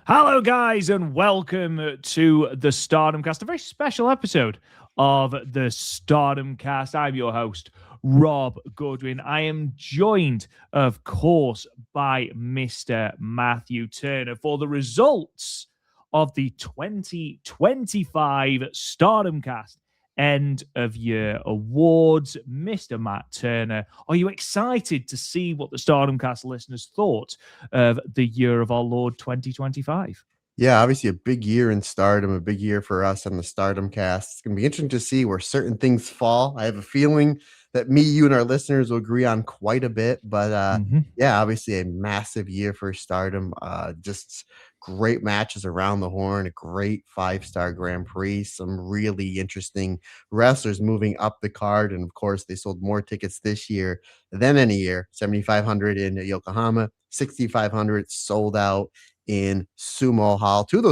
Hello, guys, and welcome to the Stardom Cast, a very special episode of the Stardom Cast. I'm your host, Rob Goodwin. I am joined, of course, by Mr. Matthew Turner for the results of the 2025 Stardom Cast End of Year Awards. Mr. Matt Turner, are you excited to see what the Stardom Cast listeners thought of the year of our Lord 2025? Yeah, obviously a big year in Stardom, a big year for us on the Stardom Cast. It's going to be interesting to see where certain things fall. I have a feeling that me, you, and our listeners will agree on quite a bit. But yeah, obviously a massive year for Stardom. Just great matches around the horn, a great 5-star Grand Prix, some really interesting wrestlers moving up the card. And of course, they sold more tickets this year than any year. 7,500 in Yokohama, 6,500 sold out in Sumo Hall. Three of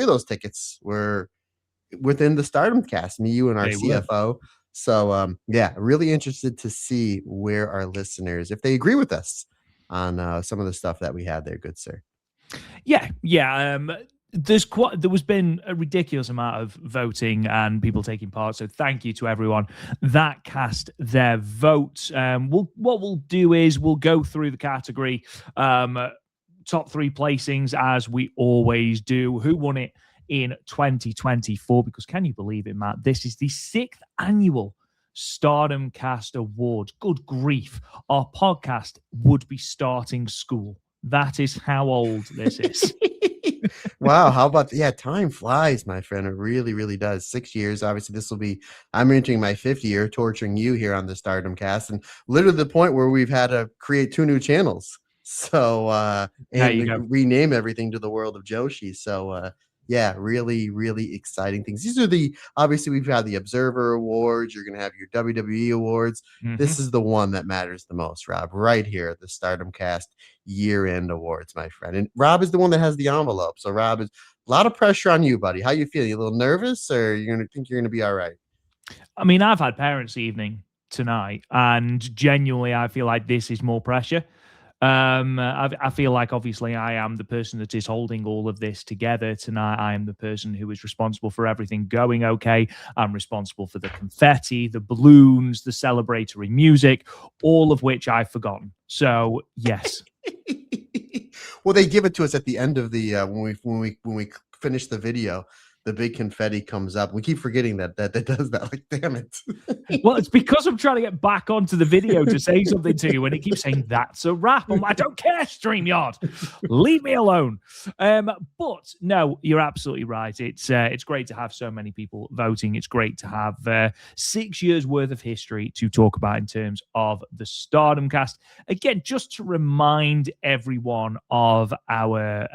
those tickets were within the Stardom Cast, me, you, and our They were. CFO. So yeah, really interested to see where our listeners, if they agree with us on some of the stuff that we had there, good sir. Yeah. There was been a ridiculous amount of voting and people taking part. So thank you to everyone that cast their votes. What we'll do is we'll go through the category. Top three placings as we always do. Who won it in 2024? Because can you believe it, Matt? This is the 6th annual Stardom Cast Awards. Good grief. Our podcast would be starting school. That is how old this is. Wow, how about time flies, my friend. It really, really does. 6 years. Obviously, I'm entering my 5th year torturing you here on the Stardom Cast, and literally the point where we've had to create 2 new channels. So There you go. rename everything to the World of Joshi. So yeah, really, really exciting things. These are obviously we've had the Observer Awards, you're gonna have your WWE Awards. This is the one that matters the most, Rob, right here at the Stardom Cast year-end awards, my friend. And Rob is the one that has the envelope. So Rob, is a lot of pressure on you, buddy. How you feeling? You a little nervous, or you're gonna be all right? I mean, I've had parents' evening tonight, and genuinely, I feel like this is more pressure. I feel like obviously I am the person that is holding all of this together tonight. I am the person who is responsible for everything going okay. I'm responsible for the confetti, the balloons, the celebratory music, all of which I've forgotten. So yes. Well, they give it to us at the end of the when we finish the video. The big confetti comes up. We keep forgetting that does that. Like, damn it. Well, it's because I'm trying to get back onto the video to say something to you, and it keeps saying that's a wrap. I don't care, StreamYard. Leave me alone. But no, you're absolutely right. It's great to have so many people voting. It's great to have 6 years worth of history to talk about in terms of the Stardom Cast. Again, just to remind everyone of our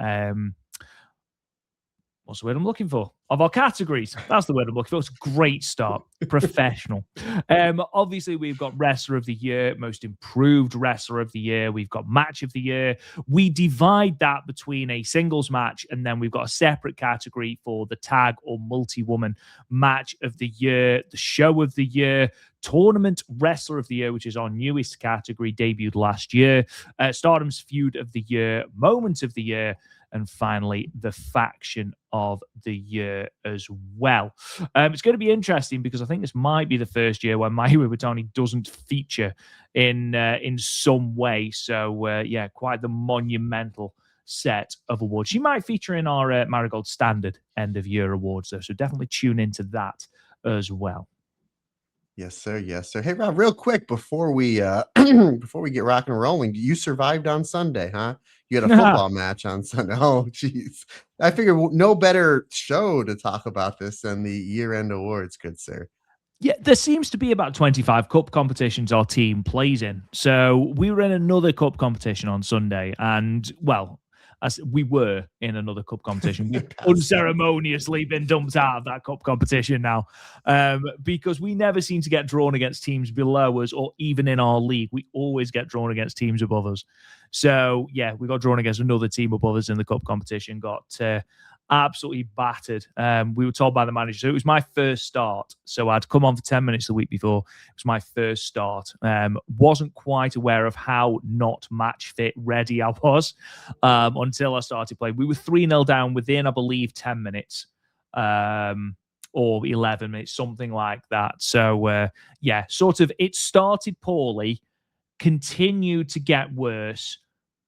what's the word I'm looking for? Of our categories. That's the word I'm looking for. It's a great start. Professional. Obviously, we've got Wrestler of the Year, Most Improved Wrestler of the Year. We've got Match of the Year. We divide that between a singles match, and then we've got a separate category for the tag or multi-woman Match of the Year, the Show of the Year, Tournament Wrestler of the Year, which is our newest category, debuted last year, Stardom's Feud of the Year, Moment of the Year, and finally, the Faction of the Year as well. It's going to be interesting because I think this might be the first year where Mayu Iwatani doesn't feature in some way. So, yeah, quite the monumental set of awards. She might feature in our Marigold Standard End of Year Awards, though, so definitely tune into that as well. Yes, sir. Yes, sir. Hey, Rob, real quick before we before we get rocking and rolling, you survived on Sunday, huh? You had a football match on Sunday. Oh, jeez. I figure no better show to talk about this than the year-end awards, good sir. Yeah, there seems to be about 25 cup competitions our team plays in. So we were in another cup competition on Sunday, and well, as we were in another cup competition. We've unceremoniously been dumped out of that cup competition now because we never seem to get drawn against teams below us or even in our league. We always get drawn against teams above us. So, yeah, we got drawn against another team above us in the cup competition, got absolutely battered. We were told by the manager. So it was my first start. So I'd come on for 10 minutes the week before. It was my first start. Wasn't quite aware of how not match fit ready I was until I started playing. We were 3-0 down within, I believe, 10 minutes. Or 11 minutes, something like that. So, yeah, sort of it started poorly, continued to get worse,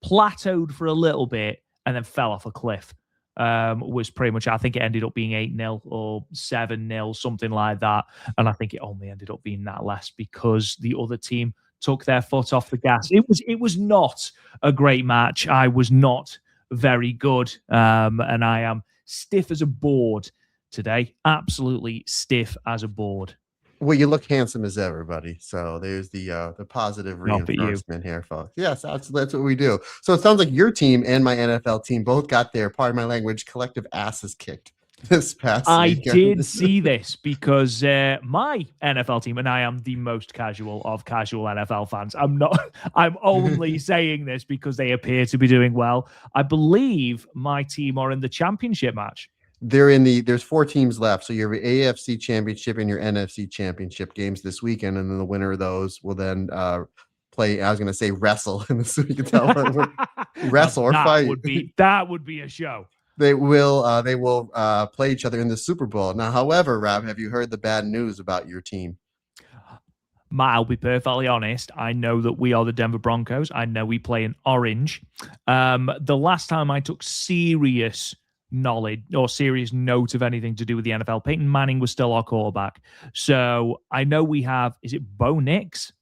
plateaued for a little bit, and then fell off a cliff. Was pretty much, I think it ended up being 8-0 or 7-0, something like that. And I think it only ended up being that less because the other team took their foot off the gas. It was not a great match. I was not very good. And I am stiff as a board today. Absolutely stiff as a board. Well, you look handsome as ever, buddy. So there's the positive reinforcement here, folks. Yes, that's what we do. So it sounds like your team and my NFL team both got their, pardon my language, collective asses kicked this past weekend. I did see this because my NFL team, and I am the most casual of casual NFL fans. I'm only saying this because they appear to be doing well. I believe my team are in the championship match. There's 4 teams left. So you have your AFC championship and your NFC championship games this weekend. And then the winner of those will then play, I was going to say wrestle in this week. Wrestle or fight. That would be a show. They will play each other in the Super Bowl. Now, however, Rob, have you heard the bad news about your team? I'll be perfectly honest. I know that we are the Denver Broncos. I know we play in orange. The last time I took serious knowledge or serious note of anything to do with the NFL, Peyton Manning was still our quarterback. So I know we have, is it Bo Nix?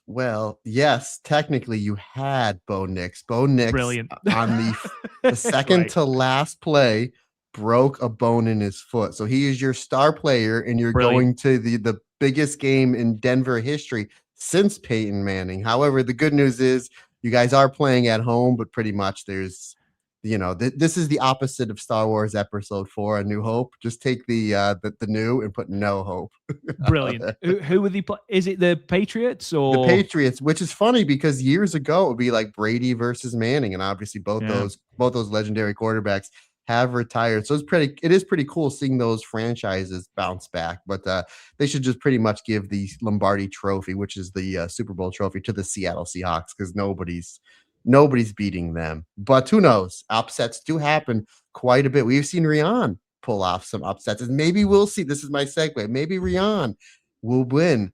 Well, yes, technically you had Bo Nix. Bo Nix Brilliant. On the second to last play broke a bone in his foot. So he is your star player and you're going to the biggest game in Denver history since Peyton Manning. However, the good news is you guys are playing at home, but pretty much there's this is the opposite of Star Wars Episode 4, A New Hope. Just take the new and put no hope. Brilliant. Who would they play? Is it the Patriots or the Patriots? Which is funny because years ago it would be like Brady versus Manning, and obviously both those legendary quarterbacks have retired. So it is pretty cool seeing those franchises bounce back. But they should just pretty much give the Lombardi Trophy, which is the Super Bowl trophy, to the Seattle Seahawks because nobody's beating them. But who knows? Upsets do happen quite a bit. We've seen Rihanna pull off some upsets. And maybe we'll see. This is my segue. Maybe Rihanna will win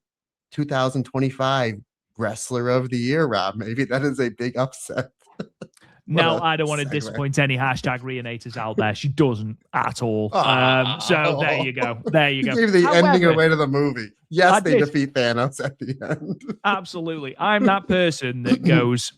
2025 Wrestler of the Year, Rob. Maybe that is a big upset. No, I don't want to disappoint any hashtag Rihanators out there. She doesn't at all. So there you go. There you go. You gave the ending away to the movie. Yes, they defeat Thanos at the end. Absolutely. I'm that person that goes,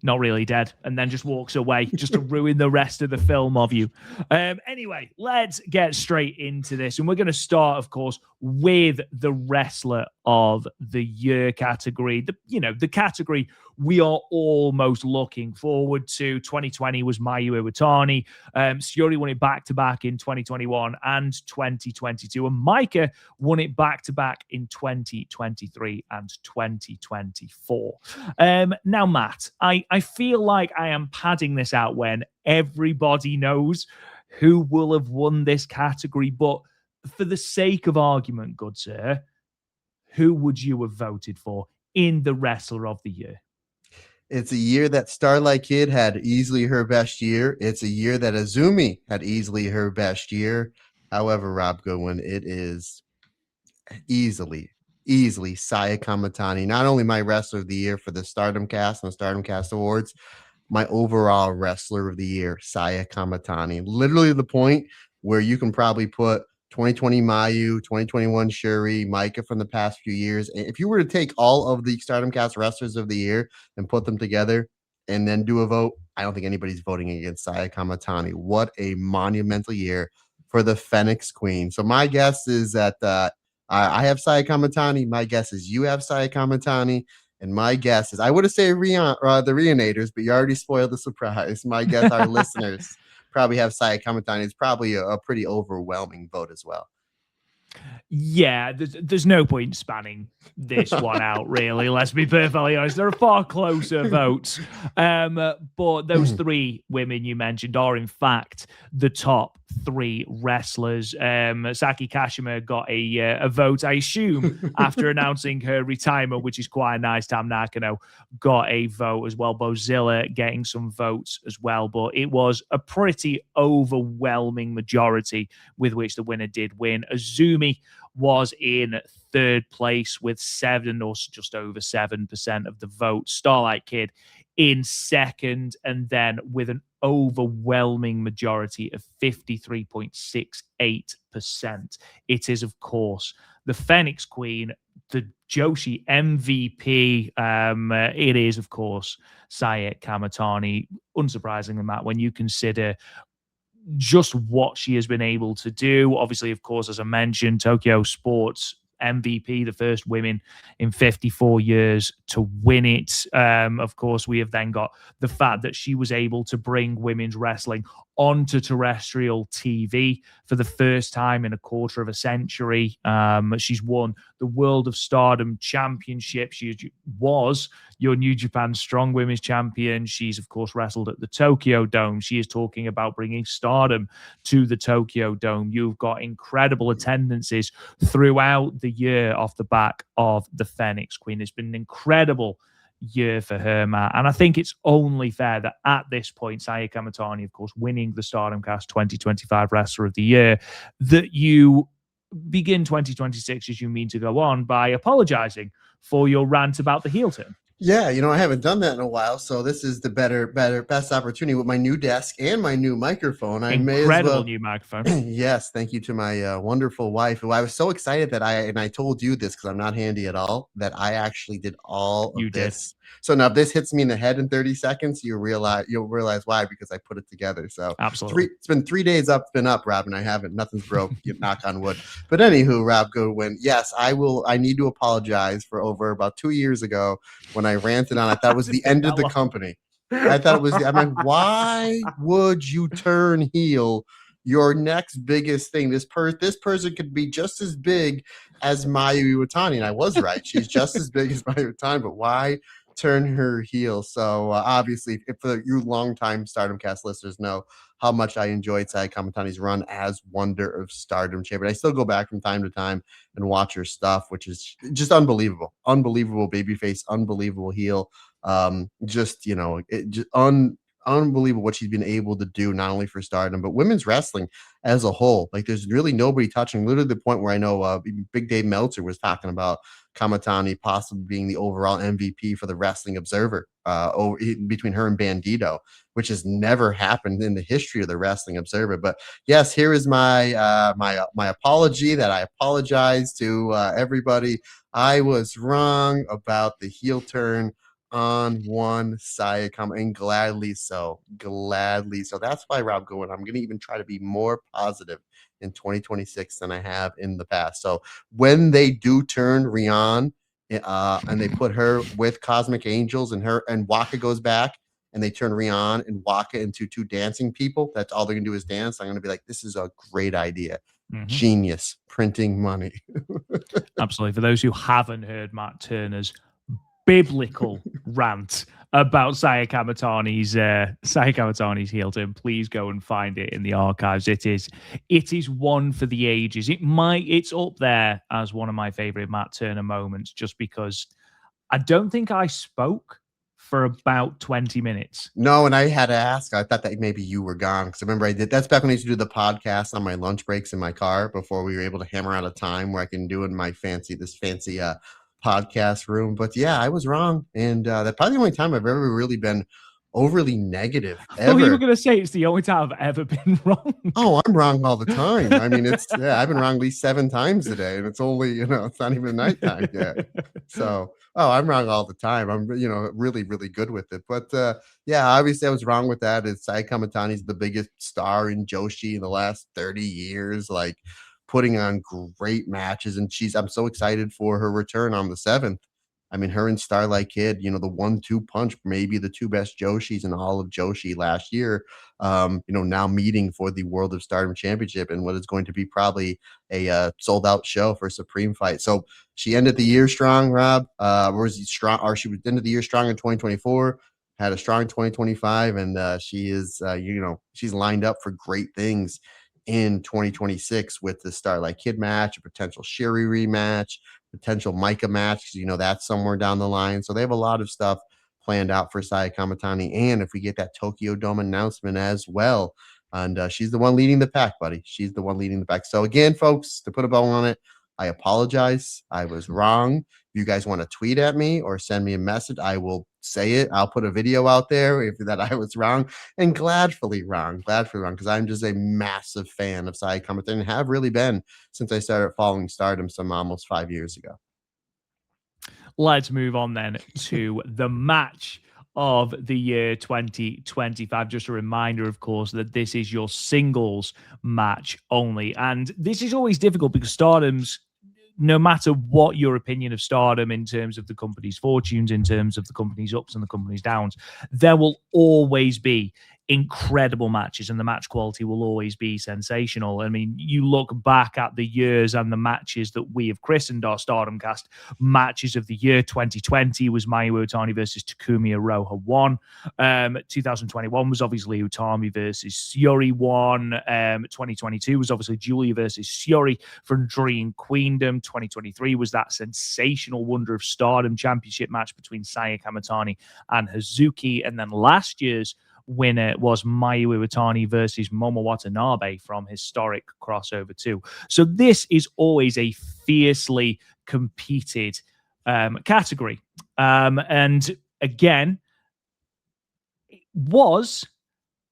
not really dead, and then just walks away just to ruin the rest of the film of you. Anyway, let's get straight into this. And we're going to start, of course, with the Wrestler of the Year category. The category we are almost looking forward to. 2020 was Mayu Iwatani. Shiori won it back-to-back in 2021 and 2022. And Micah won it back-to-back in 2023 and 2024. Now, Matt, I feel like I am padding this out when everybody knows who will have won this category. But for the sake of argument, good sir, who would you have voted for in the Wrestler of the Year? It's a year that Starlight Kid had easily her best year. It's a year that Azumi had easily her best year. However, Rob Goodwin, it is easily Saya Kamatani. Not only my Wrestler of the Year for the Stardom Cast and the Stardom Cast Awards, my overall Wrestler of the Year, Saya Kamatani. Literally the point where you can probably put 2020 Mayu, 2021 Shuri, Micah from the past few years. If you were to take all of the Stardom Cast Wrestlers of the Year and put them together and then do a vote, I don't think anybody's voting against Saya Kamatani. What a monumental year for the Phoenix Queen. So my guess is that I have Saya Kamatani. My guess is you have Saya Kamatani. And my guess is, I would have said the Rihanators, but you already spoiled the surprise. My guess, our listeners probably have Saya Kamatani. It's probably a pretty overwhelming vote as well. Yeah, there's no point spanning this one out, really. Let's be perfectly honest. There are far closer votes. But those three women you mentioned are, in fact, the top three wrestlers. Saki Kashima got a vote, I assume, after announcing her retirement, which is quite nice. Tam Nakano got a vote as well. Bozilla getting some votes as well. But it was a pretty overwhelming majority with which the winner did win. Azumi was in third place with 7 or just over 7% of the vote. Starlight Kid in second, and then with an overwhelming majority of 53.68%. It is, of course, the Phoenix Queen, the Joshi MVP. It is, of course, Saya Kamatani. Unsurprisingly, Matt, when you consider just what she has been able to do. Obviously, of course, as I mentioned, Tokyo Sports MVP, the first women in 54 years to win it. Of course, we have then got the fact that she was able to bring women's wrestling onto terrestrial TV for the first time in a quarter of a century. She's won the World of Stardom Championship. She was your New Japan Strong Women's Champion. She's, of course, wrestled at the Tokyo Dome. She is talking about bringing Stardom to the Tokyo Dome. You've got incredible attendances throughout the year off the back of the Phoenix Queen. It's been an incredible year for her, Matt. And I think it's only fair that at this point, Saya Kamatani, of course, winning the Stardom Cast 2025 Wrestler of the Year, that you begin 2026 as you mean to go on by apologizing for your rant about the heel turn. Yeah, I haven't done that in a while, so this is the best opportunity with my new desk and my new microphone. I may as well. New microphone. Yes, thank you to my wonderful wife, who I was so excited that I told you this because I'm not handy at all, that I actually did all of this. So now if this hits me in the head in 30 seconds, you'll realize why, because I put it together. So absolutely, it's been 3 days been up, Rob, and I haven't. Nothing's broke. Knock on wood. But anywho, Rob Goodwin, yes, I will. I need to apologize for over about 2 years ago when I ranted on. I thought it was the end of the company. I thought it was. I'm like, why would you turn heel? Your next biggest thing. This person could be just as big as Mayu Iwatani, and I was right. She's just as big as Mayu Iwatani, but why turn her heel? So obviously, if you longtime Stardom Cast listeners know how much I enjoyed Saya Kamatani's run as Wonder of Stardom champion. I still go back from time to time and watch her stuff, which is just unbelievable. Unbelievable babyface, unbelievable heel. Unbelievable what she's been able to do, not only for Stardom, but women's wrestling as a whole. Like, there's really nobody touching, literally the point where I know Big Dave Meltzer was talking about Kamatani possibly being the overall MVP for the Wrestling Observer between her and Bandito, which has never happened in the history of the Wrestling Observer. But yes, here is my my apology, that I apologize to everybody. I was wrong about the heel turn on one Saya and gladly so. That's why, Rob Goodwin, I'm going to even try to be more positive in 2026 than I have in the past. So when they do turn Rion and they put her with Cosmic Angels and Waka goes back, and they turn Rion and Waka into two dancing people, that's all they're going to do is dance, I'm going to be like, this is a great idea. Mm-hmm. Genius. Printing money. Absolutely. For those who haven't heard Matt Turner's biblical rant about Saya Kamatani's heel turn, please go and find it in the archives. It is one for the ages. It's up there as one of my favorite Matt Turner moments, just because I don't think I spoke for about 20 minutes. No, and I had to ask. I thought that maybe you were gone, because I remember that's back when I used to do the podcast on my lunch breaks in my car before we were able to hammer out a time where I can do it in my fancy podcast room. But yeah, I was wrong, and that's probably the only time I've ever really been overly negative ever. You were going to say it's the only time I've ever been wrong. Oh, I'm wrong all the time. I mean, I've been wrong at least 7 times today, and it's only, it's not even nighttime yet. So, I'm wrong all the time. I'm, really, really good with it. But yeah, obviously I was wrong with that. Saya Kamatani's the biggest star in Joshi in the last 30 years, like putting on great matches, and I'm so excited for her return on the 7th. I mean, her and Starlight Kid, you know, the 1-2 punch, maybe the two best Joshis in all of Joshi last year, you know, now meeting for the World of Stardom Championship and what is going to be probably a sold out show for Supreme Fight. So she ended the year strong, Rob. Was strong, or she ended the year strong in 2024, had a strong 2025, and she is, you know, she's lined up for great things in 2026 with the Starlight Kid match, a potential Shiri rematch, potential Micah match, because you know that's somewhere down the line. So they have a lot of stuff planned out for Saya Kamatani. And if we get that Tokyo Dome announcement as well, and she's the one leading the pack, buddy. She's the one leading the pack. So again, folks, to put a bow on it, I apologize. I was wrong. If you guys want to tweet at me or send me a message, I will say it. I'll put a video out there if that I was wrong, and gladfully wrong, because I'm just a massive fan of Saya Kamatani and have really been since I started following Stardom some almost 5 years ago. Let's move on then to the match of the year 2025. Just a reminder, of course, that this is your singles match only. And this is always difficult because Stardom's, no matter what your opinion of Stardom in terms of the company's fortunes, in terms of the company's ups and the company's downs, there will always be incredible matches and the match quality will always be sensational. I mean, you look back at the years and the matches that we have christened our Stardom Cast matches of the year. 2020 was Mayu Iwatani versus Takumi Iroha 1. 2021 was obviously Utami versus Syuri 1. 2022 was obviously Julia versus Syuri from Dream Queendom. 2023 was that sensational Wonder of Stardom championship match between Saya Kamatani and Hazuki. And then last year's winner was Mayu Iwatani versus Momo Watanabe from Historic Crossover 2. So this is always a fiercely competed category. And again, it was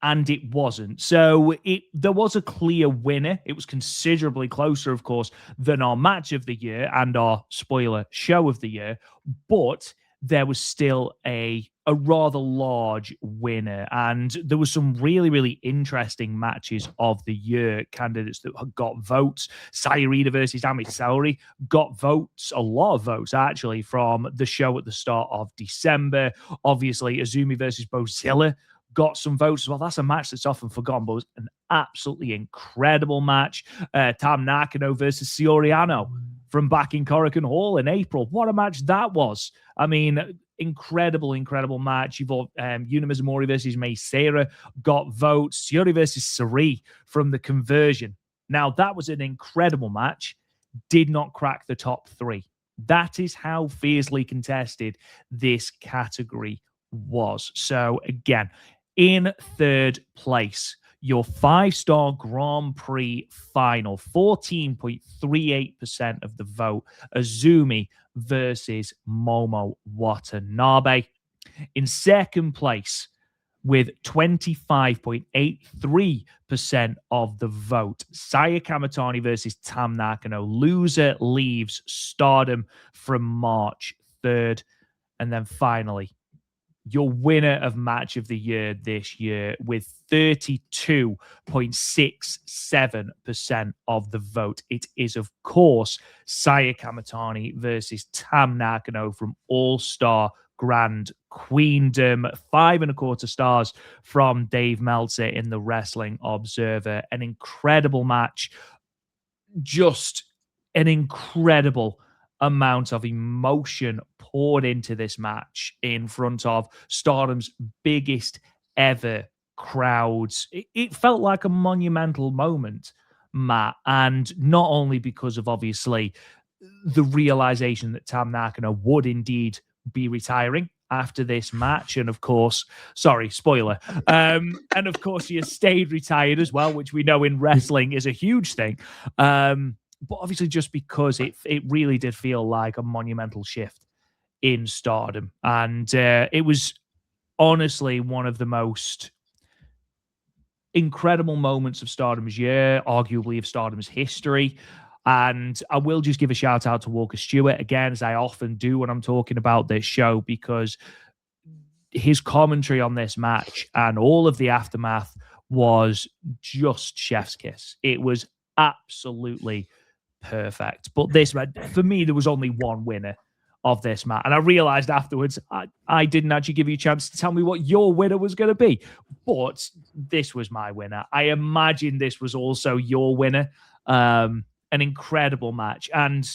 and it wasn't. So there was a clear winner. It was considerably closer, of course, than our match of the year and our spoiler show of the year, but there was still a rather large winner. And there was some really, really interesting matches of the year, candidates that got votes. Sayurida versus Ami Saori got votes, a lot of votes, actually, from the show at the start of December. Obviously, Azumi versus Bozilla got some votes as well. That's a match that's often forgotten, but it was an absolutely incredible match. Tam Nakano versus Sioriano from back in Korakuen Hall in April. What a match that was. I mean, incredible match. You've got Yuna Mizumori versus Mei Seira got votes. Syuri versus Sari from the Conversion. Now, that was an incredible match. Did not crack the top 3. That is how fiercely contested this category was. So, again, in third place, your 5-star Grand Prix final, 14.38% of the vote, Azumi versus Momo Watanabe. In second place, with 25.83% of the vote, Saya Kamatani versus Tam Nakano. Loser leaves Stardom from March 3rd. And then finally, your winner of match of the year this year with 32.67% of the vote. It is, of course, Saya Kamatani versus Tam Nakano from All-Star Grand Queendom. 5.25 stars from Dave Meltzer in the Wrestling Observer. An incredible match. Just an incredible amount of emotion poured into this match in front of Stardom's biggest ever crowds. It felt like a monumental moment, Matt, and not only because of obviously the realization that Tam Nakano would indeed be retiring after this match, and of course, sorry, spoiler, and of course he has stayed retired as well, which we know in wrestling is a huge thing. But obviously just because it really did feel like a monumental shift in Stardom. And it was honestly one of the most incredible moments of Stardom's year, arguably of Stardom's history. And I will just give a shout out to Walker Stewart, again, as I often do when I'm talking about this show, because his commentary on this match and all of the aftermath was just chef's kiss. It was absolutely perfect. But this, for me, there was only one winner of this, Matt. And I realized afterwards I didn't actually give you a chance to tell me what your winner was going to be. But this was my winner. I imagine this was also your winner. An incredible match. And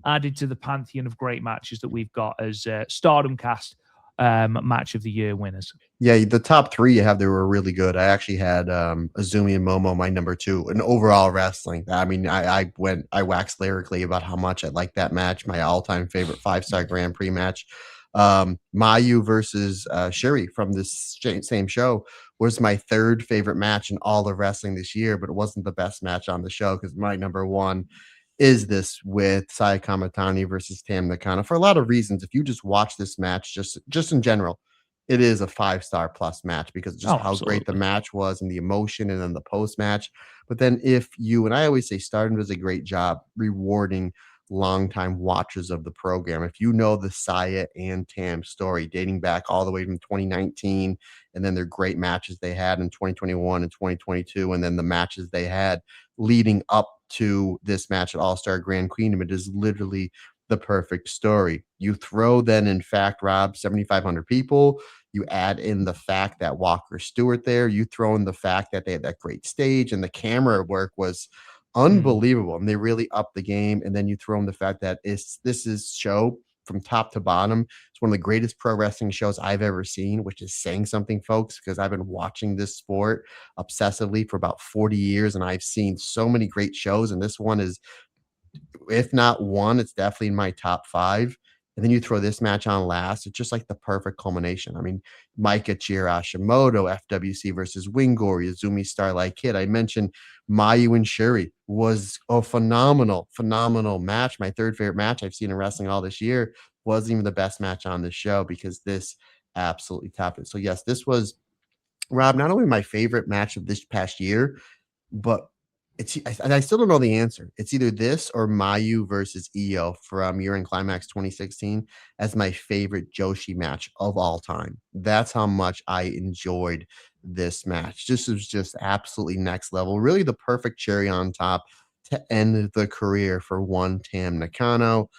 added to the pantheon of great matches that we've got as Stardom Cast match of the year winners. Yeah, the top three you have there were really good. I actually had Azumi and Momo my number two, and overall wrestling. I mean, I waxed lyrically about how much I like that match. My all-time favorite 5-star Grand Prix match. Mayu versus Shuri from this same show was my third favorite match in all of wrestling this year, but it wasn't the best match on the show because my number one is this with Saya Kamatani versus Tam Nakano for a lot of reasons. If you just watch this match, just in general, it is a 5-star plus match because just how great the match was and the emotion and then the post match. But then if you, and I always say Stardom does a great job rewarding longtime watchers of the program. If you know the Saya and Tam story dating back all the way from 2019 and then their great matches they had in 2021 and 2022 and then the matches they had leading up to this match at All-Star Grand Queendom, it is literally the perfect story. You throw then, in fact, Rob, 7,500 people. You add in the fact that Walker Stewart there. You throw in the fact that they had that great stage and the camera work was unbelievable. And they really upped the game. And then you throw in the fact that this is show from top to bottom. It's one of the greatest pro wrestling shows I've ever seen, which is saying something, folks, because I've been watching this sport obsessively for about 40 years and I've seen so many great shows. And this one is, if not one, it's definitely in my top 5. And then you throw this match on last. It's just like the perfect culmination. I mean, Micah Hashimoto, FWC versus Wingori, Azumi Starlight Kid. I mentioned Mayu and Shuri was a phenomenal match. My third favorite match I've seen in wrestling all this year. Wasn't even the best match on this show because this absolutely topped it. So yes, this was, Rob, not only my favorite match of this past year, but I still don't know the answer. It's either this or Mayu versus Io from Year in Climax 2016 as my favorite Joshi match of all time. That's how much I enjoyed this match. This was just absolutely next level. Really the perfect cherry on top to end the career for one Tam Nakano.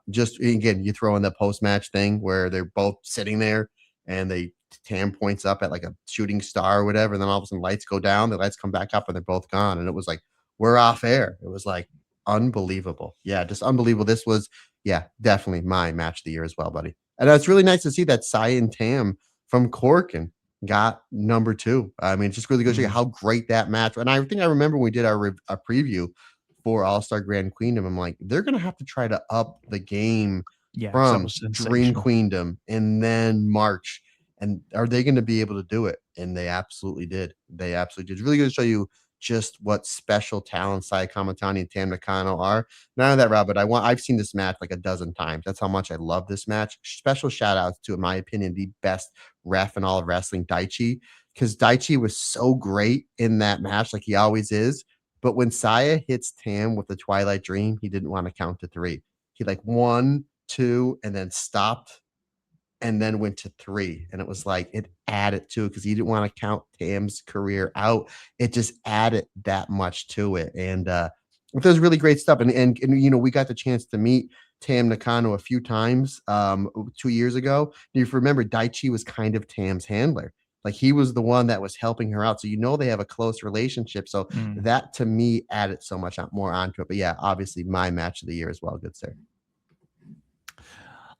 Just again, you throw in the post-match thing where they're both sitting there and Tam points up at like a shooting star or whatever, and then all of a sudden lights go down, the lights come back up, and they're both gone. And it was like, we're off air. It was like unbelievable. Yeah, just unbelievable. This was, yeah, definitely my match of the year as well, buddy. And it's really nice to see that Saya and Tam from Corkin got number 2. I mean, it just really goes to show you how great that match. And I think I remember when we did our preview for All-Star Grand Queendom, I'm like, they're going to have to try to up the game from Dream Queendom and then March. And are they going to be able to do it? And they absolutely did. They absolutely did. It's really going to show you just what special talents Saya Kamatani and Tam Nakano are. None of that, Rob, but I've seen this match like a dozen times. That's how much I love this match. Special shout outs to, in my opinion, the best ref in all of wrestling, Daichi, because Daichi was so great in that match, like he always is. But when Saya hits Tam with the Twilight Dream, he didn't want to count to 3. He like 1, 2, and then stopped and then went to 3. And it was like, it added to it because he didn't want to count Tam's career out. It just added that much to it. And it was really great stuff. And you know, we got the chance to meet Tam Nakano a few times 2 years ago. And if you remember, Daichi was kind of Tam's handler. Like he was the one that was helping her out. So, you know, they have a close relationship. So that to me added so much more onto it. But yeah, obviously my match of the year as well. Good sir.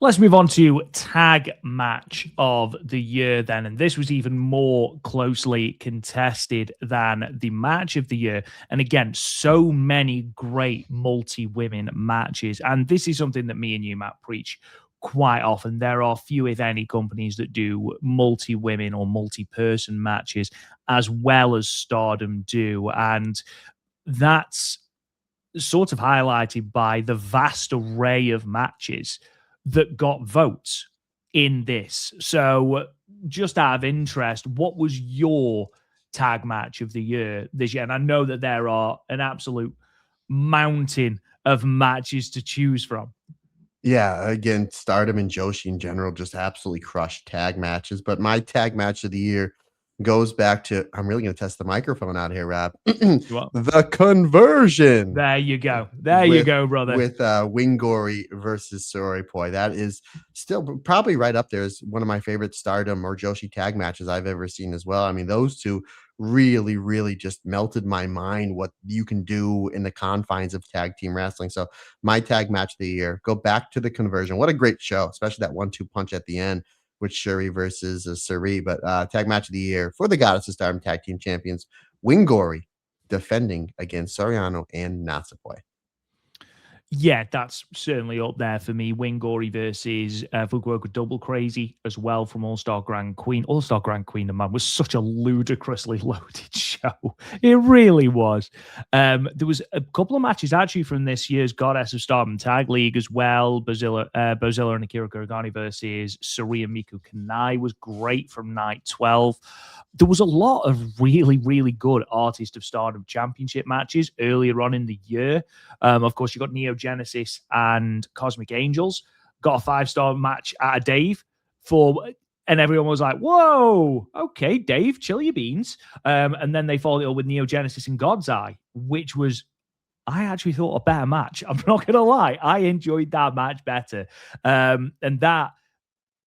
Let's move on to tag match of the year then. And this was even more closely contested than the match of the year. And again, so many great multi-women matches. And this is something that me and you, Matt, preach quite often. There are few, if any, companies that do multi-women or multi-person matches as well as Stardom do. And that's sort of highlighted by the vast array of matches that got votes in this. So just out of interest, what was your tag match of the year this year? And I know that there are an absolute mountain of matches to choose from. Yeah, again, Stardom and Joshi in general just absolutely crushed tag matches. But my tag match of the year goes back to, I'm really going to test the microphone out here, Rob. The conversion. There you go. There you go, brother. With Wingori versus Soroi Poi. That is still probably right up there as one of my favorite Stardom or Joshi tag matches I've ever seen as well. I mean, those two really, really just melted my mind what you can do in the confines of tag team wrestling. So my tag match of the year, go back to the conversion. What a great show, especially that 1-2 punch at the end with Shuri versus Suri. But tag match of the year for the Goddess of Stardom Tag Team Champions, Wingori defending against Soriano and Natsupoi. Yeah, that's certainly up there for me. Wingori versus Fukuoka Double Crazy as well from All-Star Grand Queen. All-Star Grand Queen, man, was such a ludicrously loaded show. It really was. There was a couple of matches actually from this year's Goddess of Stardom Tag League as well. Bozilla and Akira Kuragani versus Suri and Miku Kanai was great from night 12. There was a lot of really, really good Artist of Stardom Championship matches earlier on in the year. Of course, you got Neo Genesis and Cosmic Angels. Got a 5-star match out of Dave and everyone was like, whoa, okay, Dave, chill your beans. And then they followed it up with Neo Genesis and God's Eye, which was, I actually thought, a better match. I'm not going to lie. I enjoyed that match better. And that,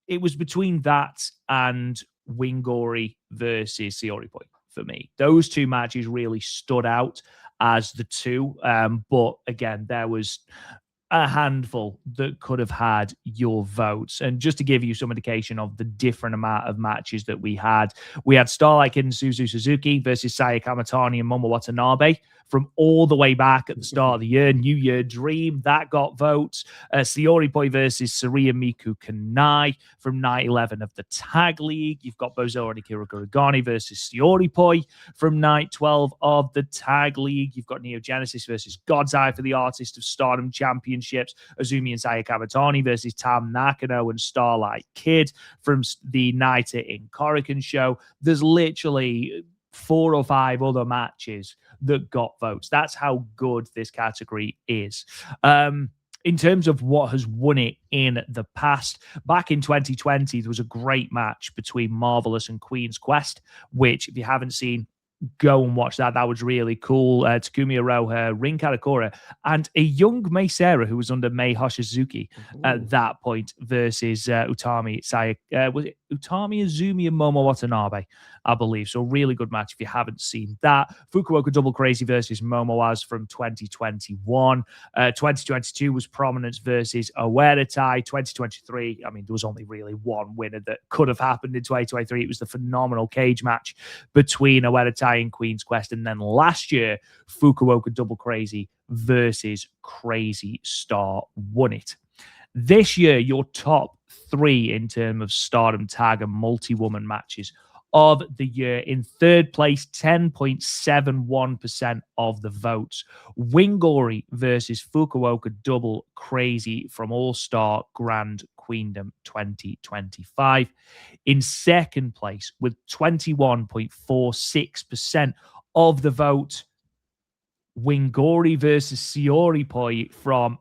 it was between that and Wingori versus Saori Poi for me. Those two matches really stood out as the two. But again, there was a handful that could have had your votes. And just to give you some indication of the different amount of matches that we had Starlight Kid and Suzu Suzuki versus Saya Kamatani and Momo Watanabe from all the way back at the start of the year. New Year Dream, that got votes. Saori Poi versus Suri and Miku Kanai from night 11 of the Tag League. You've got Bozo and Akira Kuragani versus Saori Poi from night 12 of the Tag League. You've got Neo Genesis versus God's Eye for the Artist of Stardom Championships. Azumi and Saya Kamatani versus Tam Nakano and Starlight Kid from the Naita in Korakuen show. There's literally 4 or 5 other matches that got votes. That's how good this category is. In terms of what has won it in the past, back in 2020, there was a great match between Marvelous and Queen's Quest, which, if you haven't seen, go and watch that. That was really cool. Takumi Aroha, Rin Karakura, and a young Mei Sarah who was under Mei Hoshizuki at that point versus Utami Azumi and Momo Watanabe, I believe. So really good match if you haven't seen that. Fukuoka Double Crazy versus Momoaz from 2021. 2022 was Prominence versus Oedetai. 2023, I mean, there was only really one winner that could have happened in 2023. It was the phenomenal cage match between Oedetai and Queen's Quest. And then last year, Fukuoka Double Crazy versus Crazy Star won it. This year, your top 3 in terms of Stardom Tag and multi-woman matches of the year. In third place, 10.71% of the votes. Wingori versus Fukuoka Double Crazy from All-Star Grand Queendom 2025. In second place, with 21.46% of the vote, Wingori versus Saori Poi from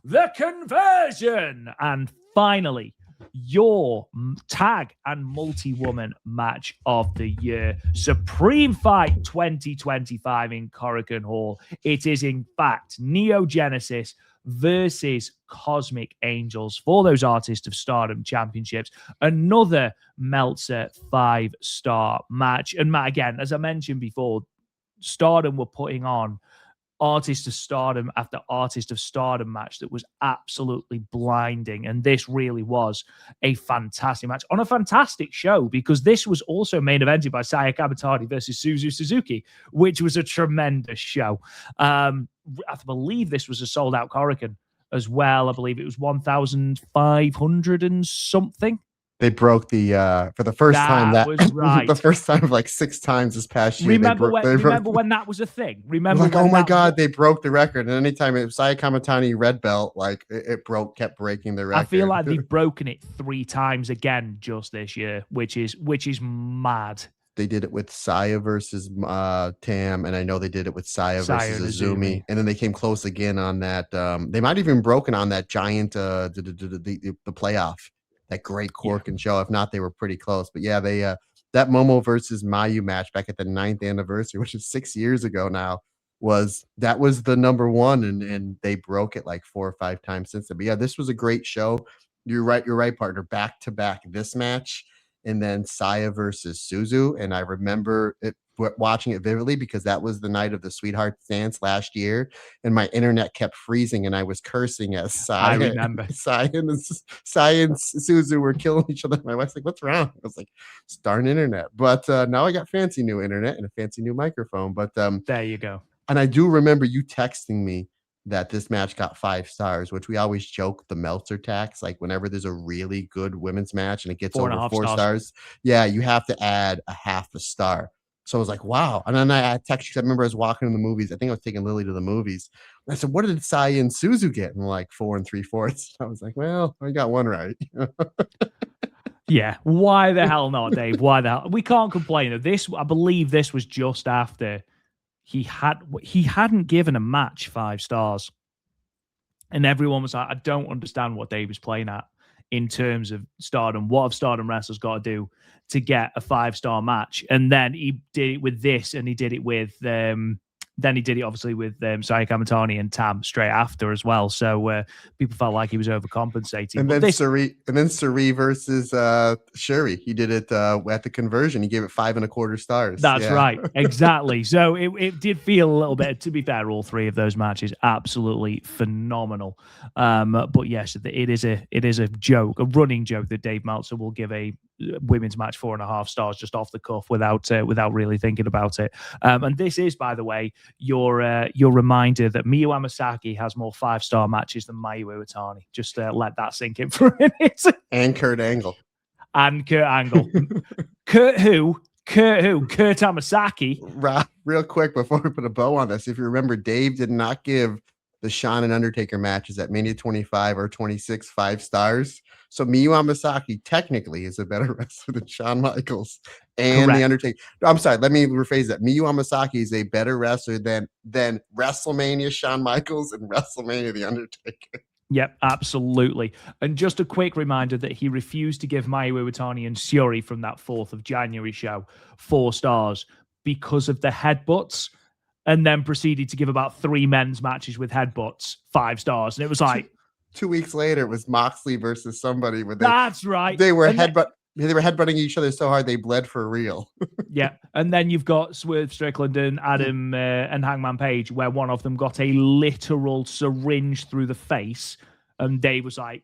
The Conversion. And finally, your tag and multi-woman match of the year, Supreme Fight 2025 in Korakuen Hall. It is, in fact, Neo Genesis versus Cosmic Angels for those Artist of Stardom Championships. Another Meltzer 5-star match. And Matt, again, as I mentioned before, Stardom were putting on Artist of Stardom after Artist of Stardom match that was absolutely blinding. And this really was a fantastic match on a fantastic show, because this was also main evented by Saya Kamatani versus Suzu Suzuki, which was a tremendous show. I believe this was a sold-out Korakuen as well. I believe it was 1,500 and something. They broke the for the first time that was right. The first time of like 6 times this past year. Remember when that was a thing? Remember, like, oh my god, they broke the record. And anytime it was Saya Kamatani red belt, like it kept breaking the record. I feel like they've broken it 3 times again just this year, which is mad. They did it with Saya versus Tam, and I know they did it with Saya versus Azumi. And then they came close again on that. They might have even broken on that giant the playoff. That great Korakuen show. If not, they were pretty close. But yeah, they that Momo versus Mayu match back at the 9th anniversary, which is 6 years ago now, was the number one, and they broke it like 4 or 5 times since then. But yeah, this was a great show. You're right, partner. Back to back this match, and then Saya versus Suzu. And I remember watching it vividly because that was the night of the Sweetheart Dance last year, and my internet kept freezing, and I was cursing as Saya. I remember. Saya and Suzu were killing each other. My wife's like, "What's wrong?" I was like, "It's darn internet." But now I got fancy new internet and a fancy new microphone. But there you go. And I do remember you texting me that this match got 5 stars, which we always joke the Meltzer tax. Like whenever there's a really good women's match and it gets over 4 stars, yeah, you have to add a half a star. So I was like, wow. And then I texted you. I remember I was walking in the movies. I think I was taking Lily to the movies. And I said, what did Saya and Suzu get? And like 4 3/4. I was like, well, I got one right. Yeah. Why the hell not, Dave? Why the hell? We can't complain. I believe this was just after he hadn't given a match 5 stars. And everyone was like, I don't understand what Dave is playing at in terms of Stardom. What have Stardom wrestlers got to do to get a 5-star match? And then he did it with this, and he did it with then he did it obviously with Saya Kamatani and Tam straight after as well. So people felt like he was overcompensating. And then Suri versus Shuri. He did it at the conversion. He gave it 5 1/4 stars. That's right. Exactly. So it did feel a little bit, to be fair, all 3 of those matches, absolutely phenomenal. But yes, it is a joke, a running joke that Dave Meltzer will give a women's match 4.5 stars just off the cuff without really thinking about it. And this is, by the way, your reminder that Miyu Amasaki has more 5-star matches than Mayu Iwatani. Just let that sink in for a minute. And Kurt Angle. Kurt who? Kurt Amasaki. Real quick before we put a bow on this, if you remember, Dave did not give the Shawn and Undertaker matches at Mania 25 or 26 5 stars. So Miyu Amasaki technically is a better wrestler than Shawn Michaels and The Undertaker. I'm sorry, let me rephrase that. Miyu Amasaki is a better wrestler than WrestleMania Shawn Michaels and WrestleMania The Undertaker. Yep, absolutely. And just a quick reminder that he refused to give Mayu Iwatani and Shuri from that 4th of January show 4 stars because of the headbutts, and then proceeded to give about 3 men's matches with headbutts 5 stars. And it was like 2 weeks later, it was Moxley versus somebody. That's right. They were headbutting each other so hard they bled for real. Yeah, and then you've got Swerve Strickland and Adam and Hangman Page, where one of them got a literal syringe through the face, and Dave was like,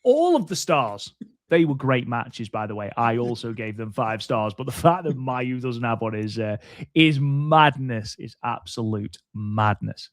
all of the stars. They were great matches, by the way. I also gave them 5 stars, but the fact that Mayu doesn't have one is madness. Is absolute madness.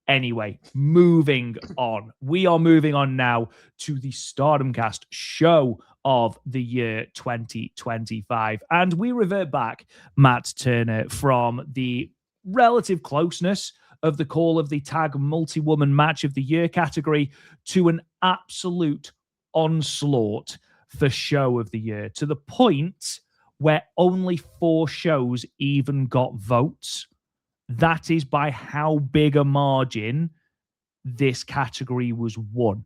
Anyway, moving on. We are moving on now to the Stardom Cast show of the year 2025. And we revert back, Matt Turner, from the relative closeness of the call of the tag multi-woman match of the year category to an absolute onslaught for show of the year, to the point where only 4 shows even got votes. That is by how big a margin this category was won.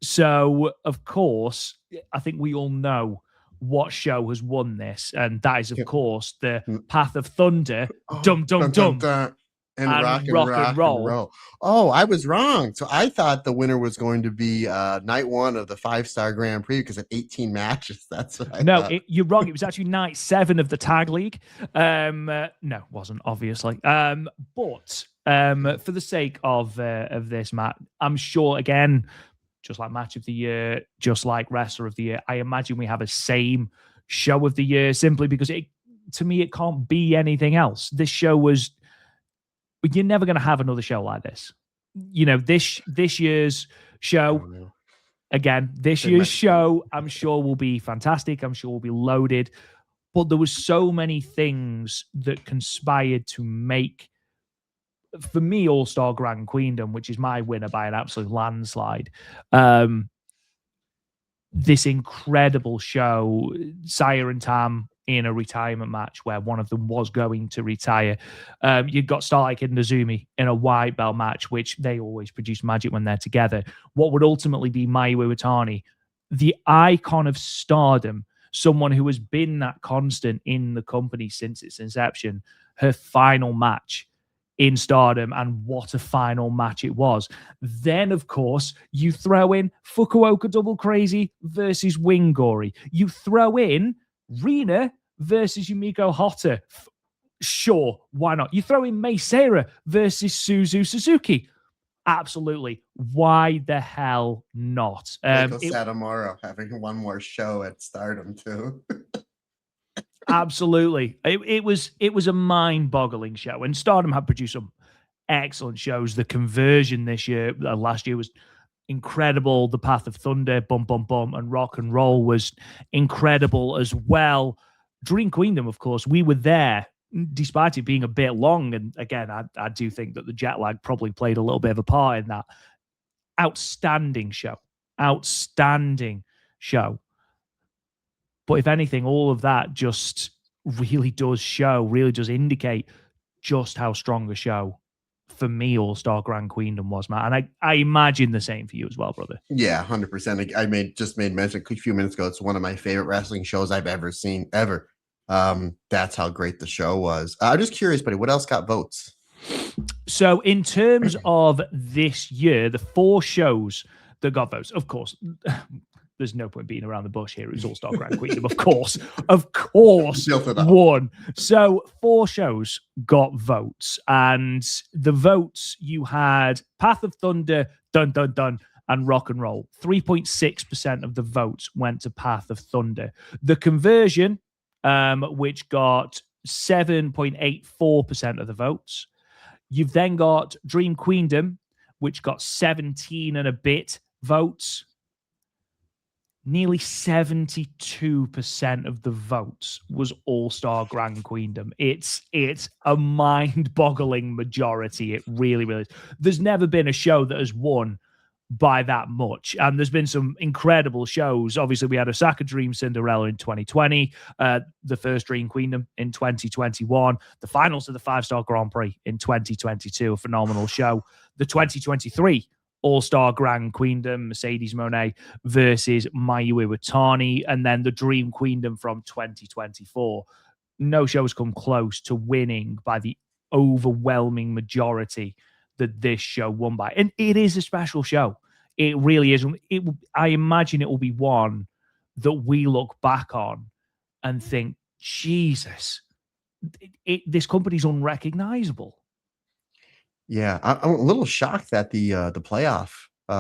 So, of course, I think we all know what show has won this, and that is, of course, the Path of Thunder, Dum Dum Dum, and rock and roll. Oh, I was wrong. So I thought the winner was going to be night 1 of the 5-star Grand Prix because of 18 matches. That's what I thought. You're wrong. It was actually night 7 of the Tag League. No, it wasn't, obviously. But for the sake of this, Matt, I'm sure, again, just like Match of the Year, just like Wrestler of the Year, I imagine we have a same Show of the Year simply because to me, it can't be anything else. This show was... You're never going to have another show like this. You know, this year's show, again, this year's show, I'm sure will be fantastic. I'm sure will be loaded. But there was so many things that conspired to make, for me, All-Star Grand Queendom, which is my winner by an absolute landslide, this incredible show, Saya and Tam in a retirement match where one of them was going to retire. You've got Starlight Kid and Azumi in a white belt match, which they always produce magic when they're together. What would ultimately be Mayu Iwatani, the icon of Stardom, someone who has been that constant in the company since its inception, her final match in Stardom, and what a final match it was. Then, of course, you throw in Fukuoka Double Crazy versus Wingori. You throw in Rina versus Yumiko Hotta. Sure, why not? You throw in Mei Seira versus Suzu Suzuki. Absolutely. Why the hell not? Michael Satomaro having one more show at Stardom too. Absolutely. It was a mind-boggling show, and Stardom had produced some excellent shows. The Conversion last year was incredible. The Path of Thunder, Bum Bum Bum, and Rock and Roll was incredible as well. Dream Queendom, of course, we were there despite it being a bit long. And again, I do think that the jet lag probably played a little bit of a part in that. Outstanding show. Outstanding show. But if anything, all of that just really does indicate just how strong a show for me All-Star Grand Queendom was, Matt. And I imagine the same for you as well, brother. Yeah, 100%. I just made mention a few minutes ago. It's one of my favorite wrestling shows I've ever seen, ever. That's how great the show was. I'm just curious, buddy, what else got votes? So in terms of this year, the 4 shows that got votes, of course, there's no point being around the bush here. It was All-Star Grand Queendom, of course, won. So 4 shows got votes, and the votes you had Path of Thunder, Dun Dun Dun, and Rock and Roll. 3.6% of the votes went to Path of Thunder. The Conversion, which got 7.84% of the votes. You've then got Dream Queendom, which got 17 and a bit votes. Nearly 72% of the votes was All-Star Grand Queendom. It's a mind-boggling majority. It really, really is. There's never been a show that has won by that much. And there's been some incredible shows. Obviously, we had Osaka Dream Cinderella in 2020, the first Dream Queendom in 2021, the finals of the 5-Star Grand Prix in 2022, a phenomenal show. The 2023 All-Star Grand Queendom, Mercedes Moné versus Mayu Iwatani, and then the Dream Queendom from 2024. No show has come close to winning by the overwhelming majority that this show won by. And it is a special show. It really is. I imagine it will be one that we look back on and think, Jesus, this company's unrecognizable. Yeah, I'm a little shocked that the playoff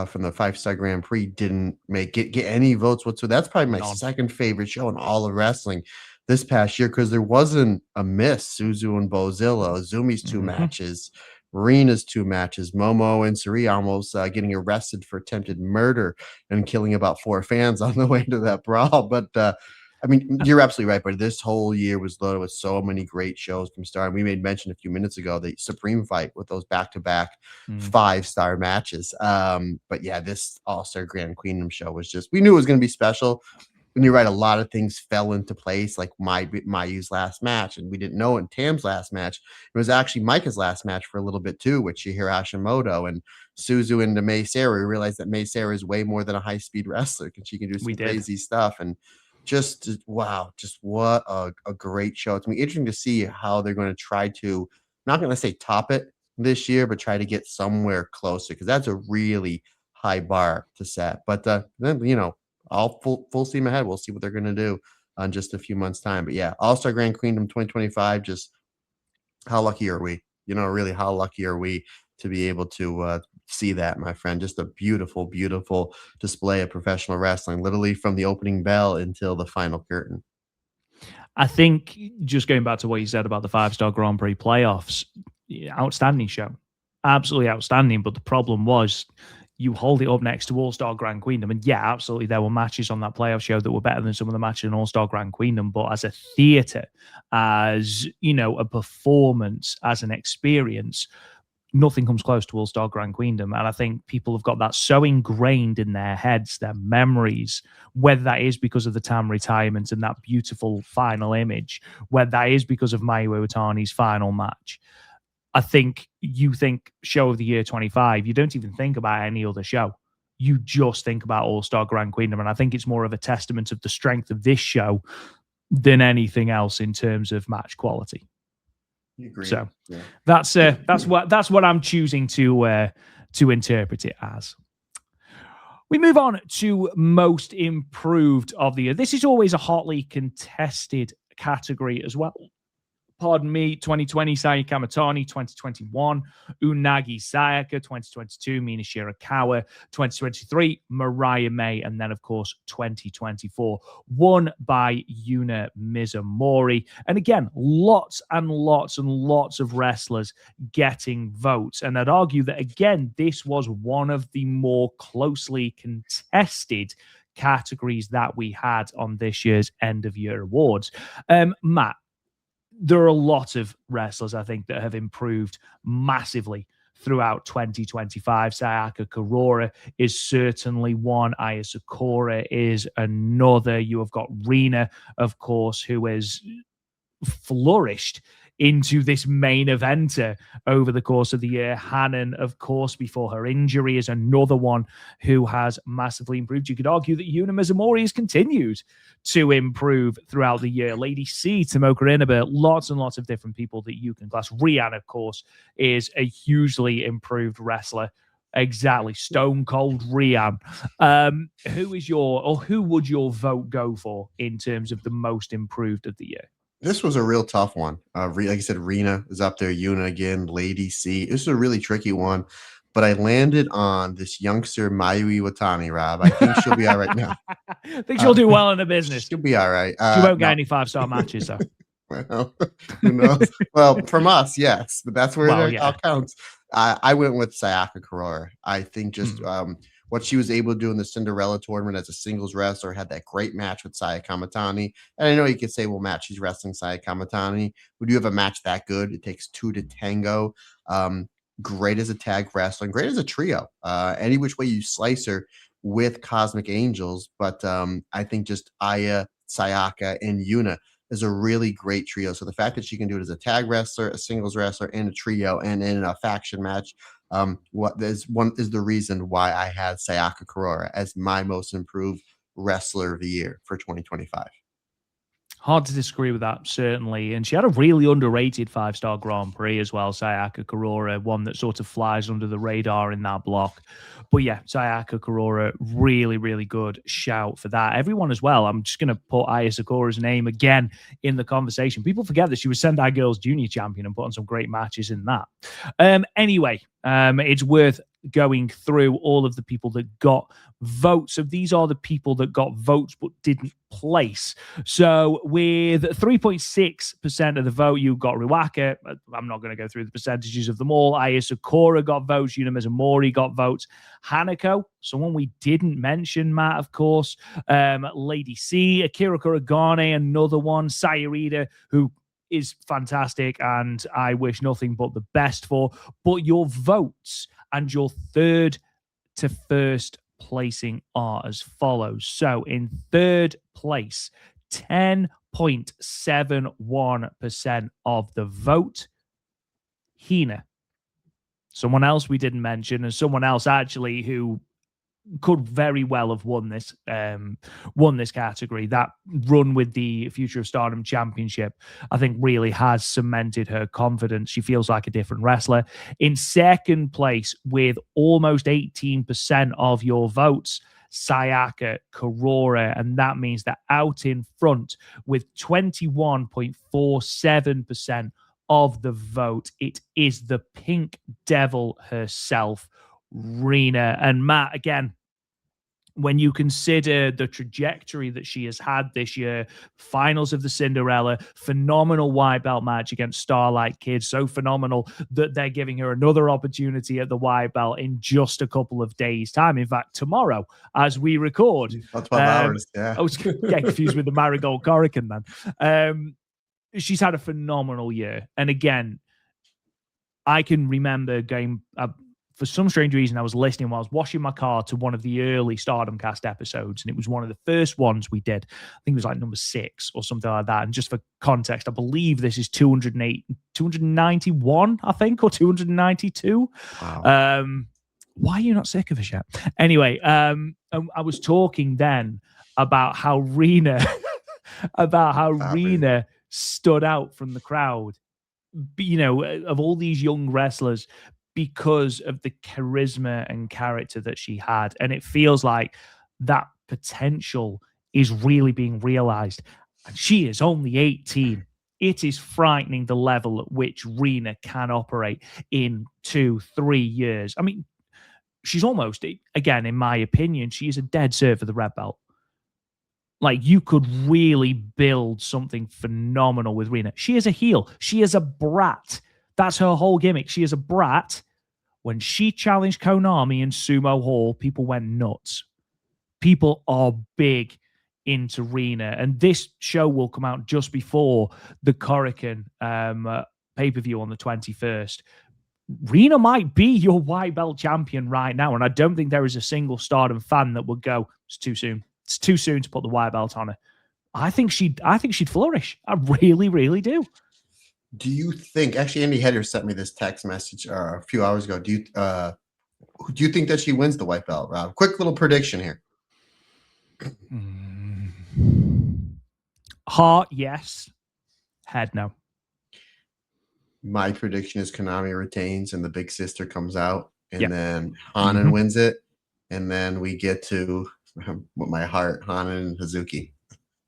from the 5-Star Grand Prix didn't get any votes whatsoever. That's probably my second favorite show in all of wrestling this past year, because there wasn't a miss. Suzu and Bozilla, Azumi's 2 matches, Rina's 2 matches, Momo and Suri almost getting arrested for attempted murder and killing about 4 fans on the way to that brawl. But I mean, you're absolutely right, but this whole year was loaded with so many great shows from Star. We made mention a few minutes ago, the Supreme Fight with those back-to-back 5-star matches. But yeah, this All-Star Grand Queendom show was just, we knew it was going to be special. And you're right, a lot of things fell into place, like Mayu's last match, and we didn't know it. And Tam's last match, it was actually Micah's last match for a little bit too, with Chihiro Hashimoto and Suzu and Mei Seira. We realized that Mei Seira is way more than a high-speed wrestler, and she can do some crazy stuff. And just wow, just what a great show. It's going to be interesting to see how they're going to try to, not going to say top it this year, but try to get somewhere closer, because that's a really high bar to set. But then, you know, all full steam ahead. We'll see what they're going to do on just a few months' time. But yeah, All-Star Grand Queendom 2025, just how lucky are we? You know, really, how lucky are we to be able to see that, my friend? Just a beautiful, beautiful display of professional wrestling, literally from the opening bell until the final curtain. I think, just going back to what you said about the 5-Star Grand Prix playoffs, outstanding show. Absolutely outstanding. But the problem was, you hold it up next to All-Star Grand Queendom, and yeah, absolutely, there were matches on that playoff show that were better than some of the matches in All-Star Grand Queendom, but as a theater, as, you know, a performance, as an experience, nothing comes close to All-Star Grand Queendom. And I think people have got that so ingrained in their heads, their memories, whether that is because of the Tam retirement and that beautiful final image, whether that is because of Mayu Iwatani's final match. I think you think show of the year 25, you don't even think about any other show. you just think about All-Star Grand Queendom. And I think it's more of a testament of the strength of this show than anything else in terms of match quality. So that's what I'm choosing to interpret it as. We move on to most improved of the year. This is always a hotly contested category as well. Pardon me, 2020, Saya Kamatani, 2021, Unagi Sayaka, 2022, Mina Shirakawa, 2023, Mariah May, and then, of course, 2024, won by Yuna Mizumori. And again, lots and lots and lots of wrestlers getting votes. And I'd argue that, again, this was one of the more closely contested categories that we had on this year's end of year awards. Matt, there are a lot of wrestlers, I think, that have improved massively throughout 2025. Sayaka Kurora is certainly one. Aya Sakura is another. You have got Rina, of course, who has flourished into this main eventer over the course of the year. Hanan, of course, before her injury, is another one who has massively improved. You could argue that Yuna Mizumori has continued to improve throughout the year. Lady C, Tomoka Inaba, lots and lots of different people that you can class. Rian, of course, is a hugely improved wrestler. Exactly. Stone Cold Rian. Who would your vote go for in terms of the most improved of the year? This was a real tough one. Like I said, Rina is up there. Yuna again, Lady C. This is a really tricky one, but I landed on this youngster, Mayu Iwatani, Rob. I think she'll be all right now. I think she'll do well in the business. She'll be all right. She won't get any 5-star matches, though. Well, who knows? Well, from us, yes, but that's where it all counts. I went with Sayaka Kurora. I think just what she was able to do in the Cinderella tournament as a singles wrestler, had that great match with Saya Kamatani. And I know you could say, well, Matt, she's wrestling Saya Kamatani. When you have a match that good, it takes two to tango. Great as a tag wrestler, great as a trio. Any which way you slice her with Cosmic Angels. But I think just Aya, Sayaka, and Yuna is a really great trio. So the fact that she can do it as a tag wrestler, a singles wrestler, and a trio, and in a faction match, is the reason why I had Sayaka Kurora as my most improved wrestler of the year for 2025. Hard to disagree with that, certainly. And she had a really underrated 5-star Grand Prix as well, Sayaka Kurora, one that sort of flies under the radar in that block. But yeah, Sayaka Kurora, really, really good shout for that. Everyone as well. I'm just going to put Aya Sakura's name again in the conversation. People forget that she was Sendai Girls Junior champion and put on some great matches in that. Anyway, it's worth going through all of the people that got votes. So these are the people that got votes but didn't place. So with 3.6% of the vote, you got Riwaka. I'm not going to go through the percentages of them all. Aya Sakura got votes. Yuna Mizumori got votes. Hanako, someone we didn't mention, Matt, of course. Lady C, Akira Kuragane, another one. Sayarida, who is fantastic and I wish nothing but the best for. But your votes and your third to first placing are as follows. So in third place, 10.71% of the vote, Hina. Someone else we didn't mention, and someone else actually who could very well have won this category. That run with the Future of Stardom Championship, I think, really has cemented her confidence. She feels like a different wrestler. In second place, with almost 18% of your votes, Sayaka Kurora, and that means that out in front with 21.47% of the vote, it is the Pink Devil herself, Rina. And Matt, again, when you consider the trajectory that she has had this year, finals of the Cinderella, phenomenal white belt match against Starlight Kid, so phenomenal that they're giving her another opportunity at the white belt in just a couple of days' time. In fact, tomorrow, as we record. 12 hours, yeah. I was getting confused with the Marigold Corrigan, man. She's had a phenomenal year. And again, I can remember going... for some strange reason, I was listening while I was washing my car to one of the early Stardom Cast episodes, and it was one of the first ones we did. I think it was like number 6 or something like that. And just for context, I believe this is 291, I think, or 292. Wow. Why are you not sick of us yet? Anyway, I was talking then about how Rena, stood out from the crowd, of all these young wrestlers because of the charisma and character that she had. And it feels like that potential is really being realized. And she is only 18. It is frightening the level at which Rena can operate in 2-3 years. I mean, she's almost, again, in my opinion, she is a dead cert for the red belt. Like, you could really build something phenomenal with Rena. She is a heel. She is a brat. That's her whole gimmick. She is a brat. When she challenged Konami in Sumo Hall, people went nuts. People are big into Rena. And this show will come out just before the Korakuen pay-per-view on the 21st. Rena might be your white belt champion right now. And I don't think there is a single Stardom fan that would go, it's too soon. It's too soon to put the white belt on her. I think she'd flourish. I really, really do. Do you think? Actually, Andy Hedder sent me this text message a few hours ago. Do you think that she wins the white belt, Rob? Quick little prediction here. Heart, yes. Head, no. My prediction is Konami retains and the big sister comes out, and then Hanan wins it, and then we get to with my heart, Hanan and Hazuki.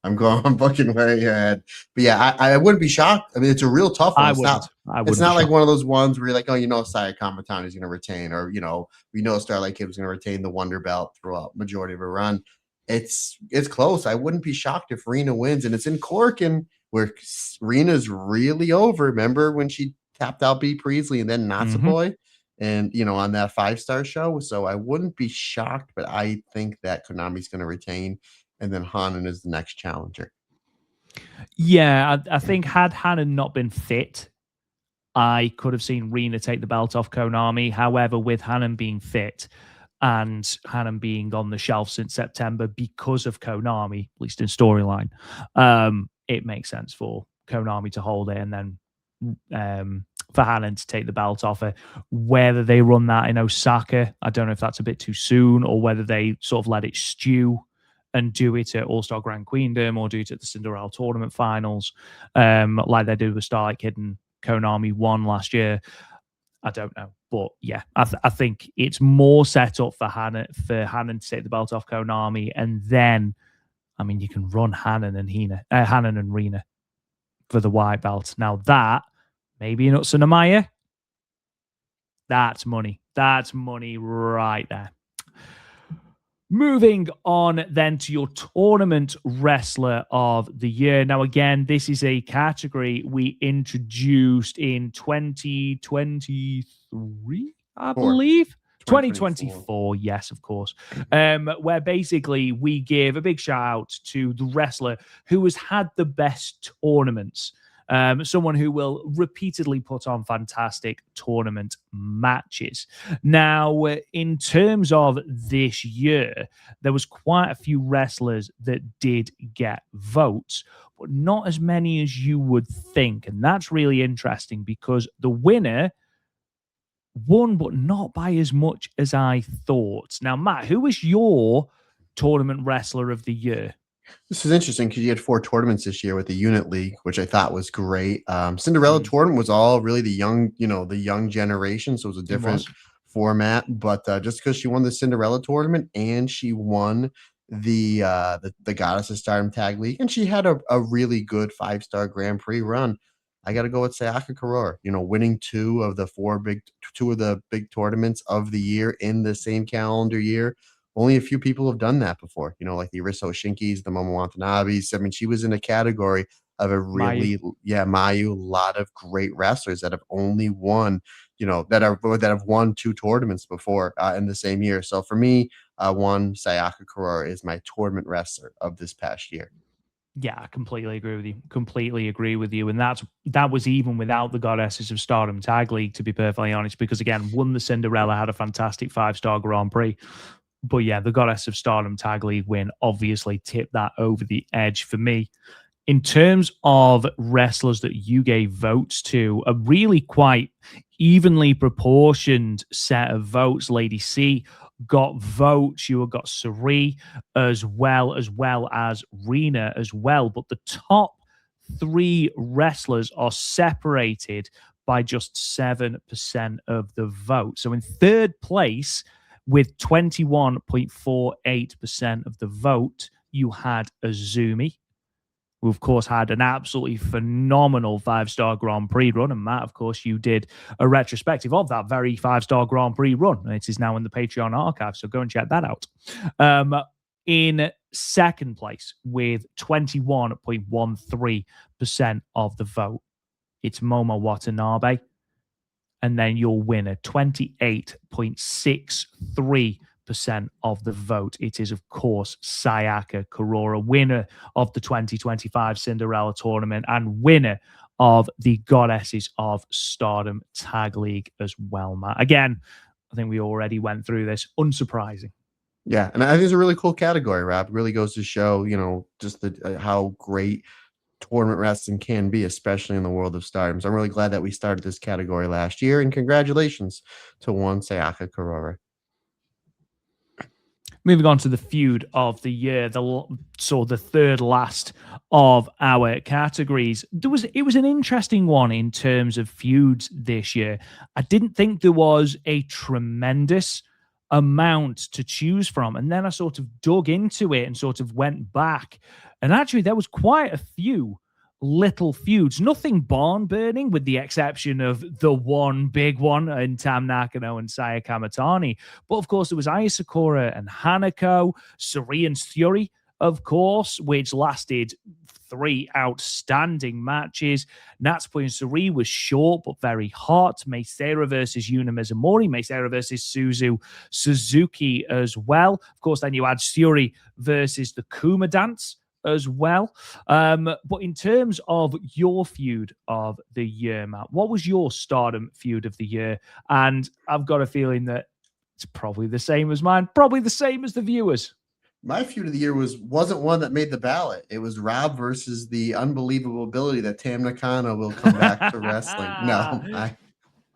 I'm booking way ahead. But yeah, I wouldn't be shocked. I mean, it's a real tough one. It's not like one of those ones where you're like, oh, Saya Kamatani is going to retain, or, we know Starlight Kid was going to retain the Wonder Belt throughout majority of her run. It's close. I wouldn't be shocked if Rena wins. And it's in Korakuen where Rena's really over. Remember when she tapped out B. Priestley and then Natsupoi? And, on that 5-star show. So I wouldn't be shocked, but I think that Konami's going to retain. And then Hanan is the next challenger. Yeah, I think had Hanan not been fit, I could have seen Rena take the belt off Konami. However, with Hanan being fit and Hanan being on the shelf since September because of Konami, at least in storyline, it makes sense for Konami to hold it and then for Hanan to take the belt off her. Whether they run that in Osaka, I don't know if that's a bit too soon, or whether they sort of let it stew and do it at All-Star Grand Queendom or do it at the Cinderella Tournament Finals, like they did with Starlight Kid and Konami won last year. I don't know. But yeah, I think it's more set up for Hanan to take the belt off Konami. And then, I mean, you can run Hanan and Rena for the white belt. Now that, maybe in Utsunomiya, that's money. That's money right there. Moving on then to your tournament wrestler of the year. Now, again, this is a category we introduced in 2023, I believe. 2024, yes, of course. Where basically we give a big shout out to the wrestler who has had the best tournaments. Someone who will repeatedly put on fantastic tournament matches. Now, in terms of this year, there was quite a few wrestlers that did get votes, but not as many as you would think. And that's really interesting because the winner won, but not by as much as I thought. Now, Matt, who was your tournament wrestler of the year? This is interesting because you had 4 tournaments this year with the Unit League, which I thought was great. Cinderella tournament was all really the young generation, so it was a different format. But just because she won the Cinderella tournament and she won the Goddess of Stardom Tag League, and she had a really good 5-star Grand Prix run, I got to go with Sayaka Kurora. Winning 2 of the big tournaments of the year in the same calendar year. Only a few people have done that before, like the Arisa Oshinkis, the Momo Watanabes. I mean, she was in a category of a really, Mayu, a lot of great wrestlers that have only won, that have won 2 tournaments before in the same year. So for me, Sayaka Kurora is my tournament wrestler of this past year. Yeah, I completely agree with you. And that was even without the Goddesses of Stardom Tag League, to be perfectly honest, because again, won the Cinderella, had a fantastic 5-star Grand Prix. But yeah, the Goddess of Stardom Tag League win obviously tipped that over the edge for me. In terms of wrestlers that you gave votes to, a really quite evenly proportioned set of votes. Lady C got votes. You got Suri as well as Rena as well. But the top 3 wrestlers are separated by just 7% of the vote. So in third place, with 21.48% of the vote, you had Azumi, who, of course, had an absolutely phenomenal 5-star Grand Prix run. And Matt, of course, you did a retrospective of that very 5-star Grand Prix run. And it is now in the Patreon archive, so go and check that out. In second place, with 21.13% of the vote, it's Momo Watanabe. And then your winner, 28.63% of the vote. It is, of course, Sayaka Kurora, winner of the 2025 Cinderella tournament and winner of the Goddesses of Stardom Tag League as well, Matt. Again, I think we already went through this. Unsurprising. Yeah, and I think it's a really cool category, Rob. It really goes to show, just how great tournament wrestling can be, especially in the world of Stardom. So I'm really glad that we started this category last year, and congratulations to one Sayaka Kurora. Moving on to the feud of the year, the third last of our categories. It was an interesting one in terms of feuds this year. I didn't think there was a tremendous amount to choose from, and then I sort of dug into it and sort of went back, and actually there was quite a few little feuds, nothing barn burning with the exception of the one big one in Tam Nakano and Saya Kamatani. But of course, there was Aya Sakura and Hanako, Suri and Theory, of course, which lasted 3 outstanding matches. Natsuko and Suri was short but very hot. Meisera versus Yuna Mizumori, Meisera versus Suzuki as well. Of course, then you had Theory versus the Kuma dance as well. But in terms of your feud of the year, Matt, what was your Stardom feud of the year? And I've got a feeling that it's probably the same as mine, probably the same as the viewers. My feud of the year wasn't one that made the ballot. It was Rob versus the unbelievable ability that Tam Nakano will come back to wrestling. No,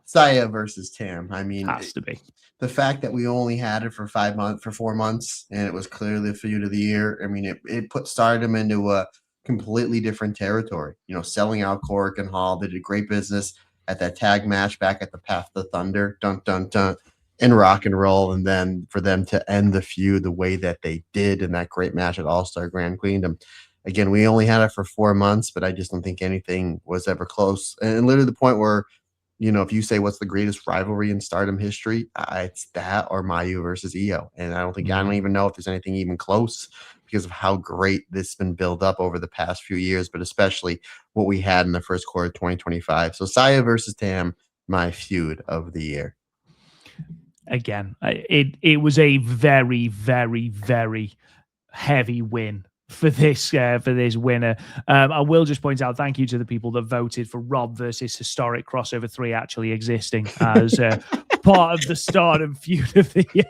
Saya versus Tam. I mean, has to be. The fact that we only had it for 4 months, and it was clearly the feud of the year. I mean, it put Stardom into a completely different territory. Selling out Korakuen Hall. They did great business at that tag match back at the Path of the Thunder. Dun dun dun. In Rock and Roll, and then for them to end the feud the way that they did in that great match at All-Star Grand Queendom. Again, we only had it for 4 months, but I just don't think anything was ever close. And literally the point where, if you say what's the greatest rivalry in Stardom history, it's that or Mayu versus Io. And I don't even know if there's anything even close because of how great this has been built up over the past few years, but especially what we had in the first quarter of 2025. So Saya versus Tam, my feud of the year. Again, it was a very, very, very heavy win for this winner. I will just point out, thank you to the people that voted for Rob versus Historic Crossover 3 actually existing as part of the Stardom feud of the year.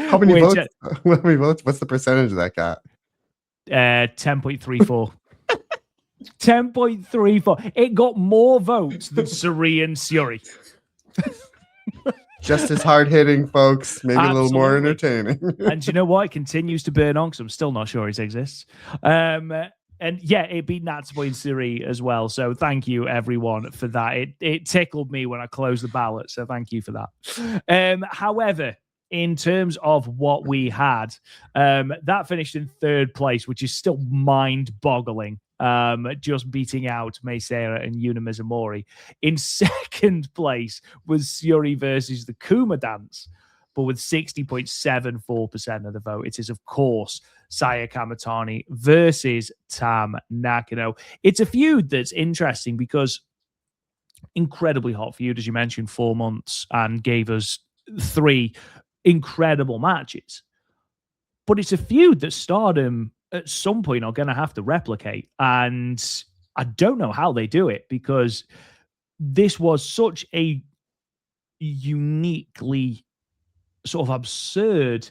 How many votes? How many votes? What's the percentage that got? 10.34. 10.34. It got more votes than Suri and Suri. Just as hard hitting, folks. Maybe a little more entertaining. And you know what? It continues to burn on because I'm still not sure it exists. And yeah, it beat Natsuko and Suri as well. So thank you, everyone, for that. It tickled me when I closed the ballot. So thank you for that. However, in terms of what we had, that finished in third place, which is still mind-boggling. Just beating out Meisera and Yuna Mizumori. In second place was Suri versus the Kuma dance, but with 60.74% of the vote, it is, of course, Saya Kamatani versus Tam Nakano. It's a feud that's interesting because incredibly hot feud, as you mentioned, 4 months, and gave us 3 incredible matches. But it's a feud that Stardom at some point are going to have to replicate. And I don't know how they do it because this was such a uniquely sort of absurd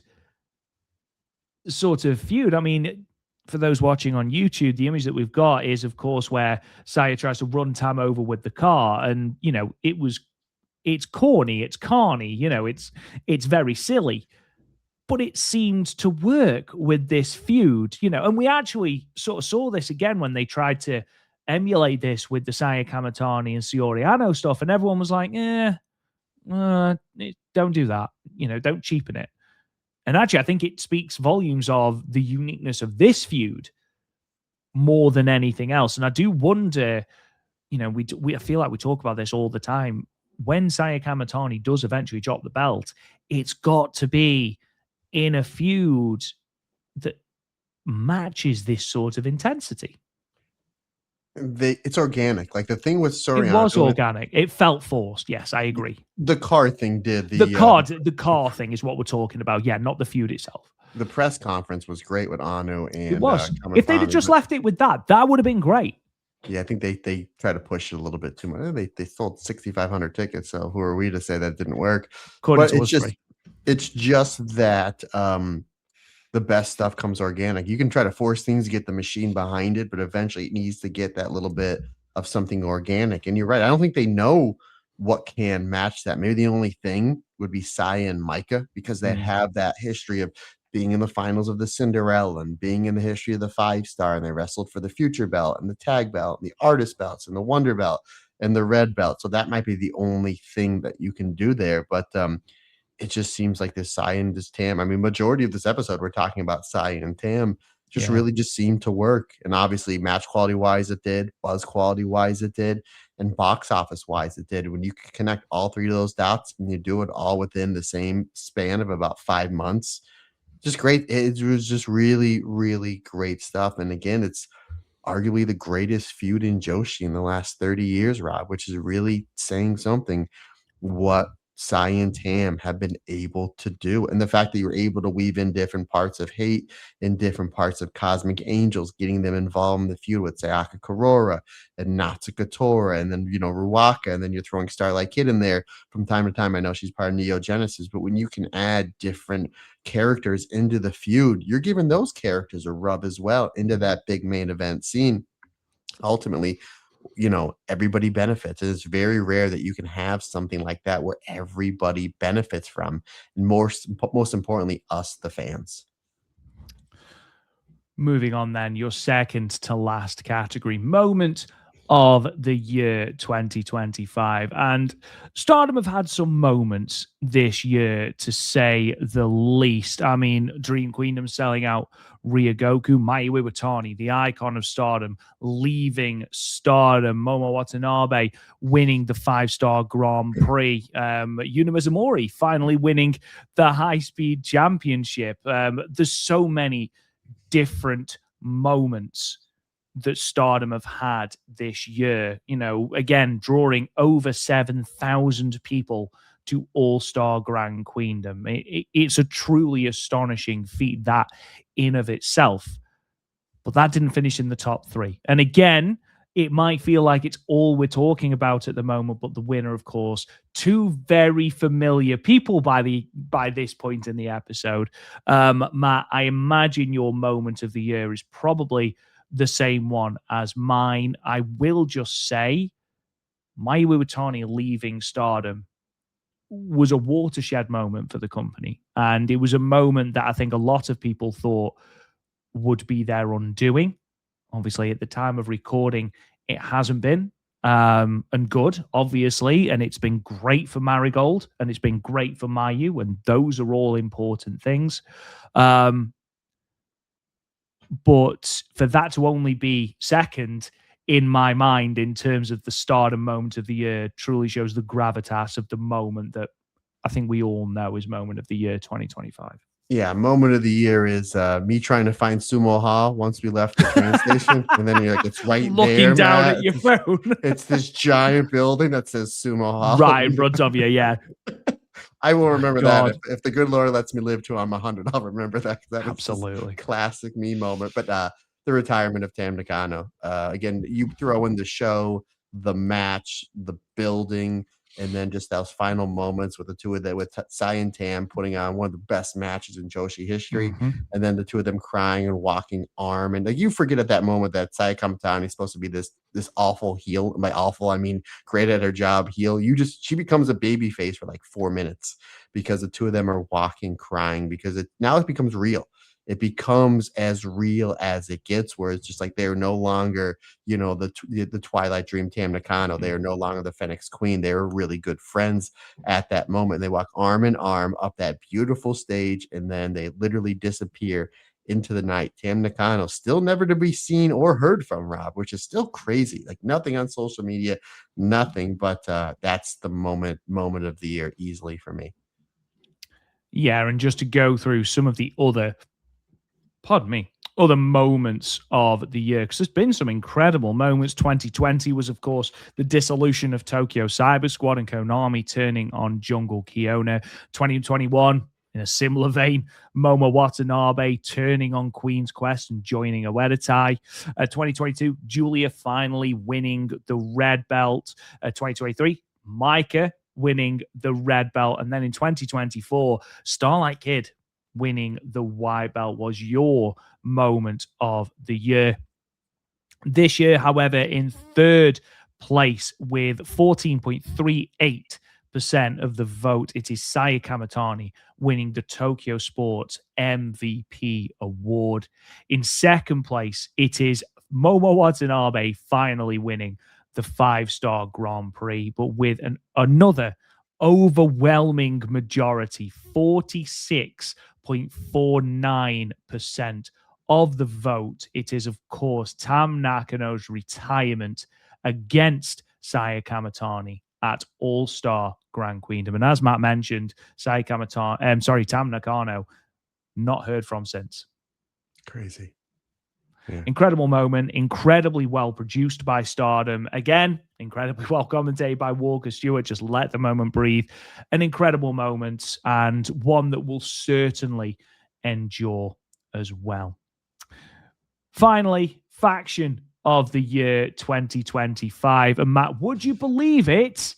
sort of feud. I mean, for those watching on YouTube, the image that we've got is, of course, where Saya tries to run Tam over with the car. And, it was it's corny, it's carny, it's very silly. But it seemed to work with this feud, and we actually sort of saw this again when they tried to emulate this with the Saya Kamatani and Soriano stuff, and everyone was like, don't do that, don't cheapen it. And actually, I think it speaks volumes of the uniqueness of this feud more than anything else. And I do wonder, I feel like we talk about this all the time. When Saya Kamatani does eventually drop the belt, it's got to be in a feud that matches this sort of intensity. It's organic. Like the thing with Soriano, it was organic. It felt forced. Yes, I agree. The car thing did. The car thing is what we're talking about. Yeah, not the feud itself. The press conference was great with Anu and it was. If they'd have just left it with that would have been great. Yeah, I think they tried to push it a little bit too much. They sold 6,500 tickets, so who are we to say that didn't work? But it's just that the best stuff comes organic. You can try to force things to get the machine behind it, but eventually it needs to get that little bit of something organic. And you're right. I don't think they know what can match that. Maybe the only thing would be Saya and Micah, because they have that history of being in the finals of the Cinderella and being in the history of the 5-star, and they wrestled for the future belt and the tag belt and the artist belts and the wonder belt and the red belt. So that might be the only thing that you can do there. But it just seems like this Saya and this Tam. I mean, majority of this episode, we're talking about Saya and Tam really just seemed to work. And obviously match quality wise, it did. Buzz quality wise, it did. And box office wise, it did. When you connect all three of those dots and you do it all within the same span of about 5 months, just great. It was just really, really great stuff. And again, it's arguably the greatest feud in Joshi in the last 30 years, Rob, which is really saying something. What Saya and Tam have been able to do. And the fact that you're able to weave in different parts of hate and different parts of Cosmic Angels, getting them involved in the feud with Sayaka Kurora and Natsuka Tora, and then, Ruaka, and then you're throwing Starlight Kid in there from time to time. I know she's part of Neo Genesis, but when you can add different characters into the feud, you're giving those characters a rub as well into that big main event scene. Ultimately, everybody benefits. It's very rare that you can have something like that where everybody benefits from, and most importantly, us, the fans. Moving on then, your second to last category, moment of the year 2025. And Stardom have had some moments this year, to say the least. I mean, Dream Queendom selling out Ryogoku, Mai Iwatani, the icon of Stardom, leaving Stardom, Momo Watanabe winning the 5-star Grand Prix, Yuna Mizumori finally winning the high-speed championship. There's so many different moments that Stardom have had this year. Again, drawing over 7,000 people to All-Star Grand Queendom. It's a truly astonishing feat, that in of itself. But that didn't finish in the top 3. And again, it might feel like it's all we're talking about at the moment, but the winner, of course, 2 very familiar people by this point in the episode. Matt, I imagine your moment of the year is probably the same one as mine. I will just say, Mai Iwatani leaving Stardom was a watershed moment for the company. And it was a moment that I think a lot of people thought would be their undoing. Obviously, at the time of recording, it hasn't been. And good, obviously. And it's been great for Marigold, and it's been great for Mayu, and those are all important things. But for that to only be second in my mind in terms of the Stardom moment of the year truly shows the gravitas of the moment that I think we all know is moment of the year 2025. Yeah, moment of the year is me trying to find Sumo Hall once we left the train station. And then you're like, it's right looking there, down Matt. at your phone. It's this giant building that says Sumo Hall. Right in front of you, yeah. I will remember that. If the good Lord lets me live till I'm 100, I'll remember that. That absolutely classic me moment. But the retirement of Tam Nakano. Again, you throw in the show, the match, the building, And then just those final moments with the two of them, with Sai and Tam putting on one of the best matches in Joshi history. And then the two of them crying and walking arm. And like, you forget at that moment that Sai Kamatani is supposed to be this awful heel. By awful, I mean great at her job heel. She becomes a baby face for like 4 minutes because the two of them are walking, crying, because now it becomes real. It becomes as real as it gets, where it's just like they're no longer, the Twilight Dream Tam Nakano. They are no longer the Phoenix Queen. They were really good friends at that moment. They walk arm in arm up that beautiful stage, and then they literally disappear into the night. Tam Nakano still never to be seen or heard from, Rob, which is still crazy. Like, nothing on social media, nothing. But that's the moment of the year easily for me. Yeah, and just to go through some of the other moments of the year, because there's been some incredible moments. 2020 was, of course, the dissolution of Tokyo Cyber Squad and Konami turning on Jungle Kiona. 2021, in a similar vein, Momo Watanabe turning on Queen's Quest and joining Oedetai. 2022, Julia finally winning the red belt. 2023, Micah winning the red belt. And then in 2024, Starlight Kid winning the white belt was your moment of the year. This year, however, in third place with 14.38% of the vote, it is Saya Kamatani winning the Tokyo Sports MVP award. In second place, it is Momo Watanabe finally winning the 5-star Grand Prix, but with another overwhelming majority, 46.49% of the vote. It is, of course, Tam Nakano's retirement against Saya Kamatani at All-Star Grand Queendom. And as Matt mentioned, Tam Nakano, not heard from since. Crazy. Yeah. Incredible moment, incredibly well produced by Stardom. Again, incredibly well commentated by Walker Stewart. Just let the moment breathe. An incredible moment, and one that will certainly endure as well. Finally, faction of the year 2025. And Matt, would you believe it?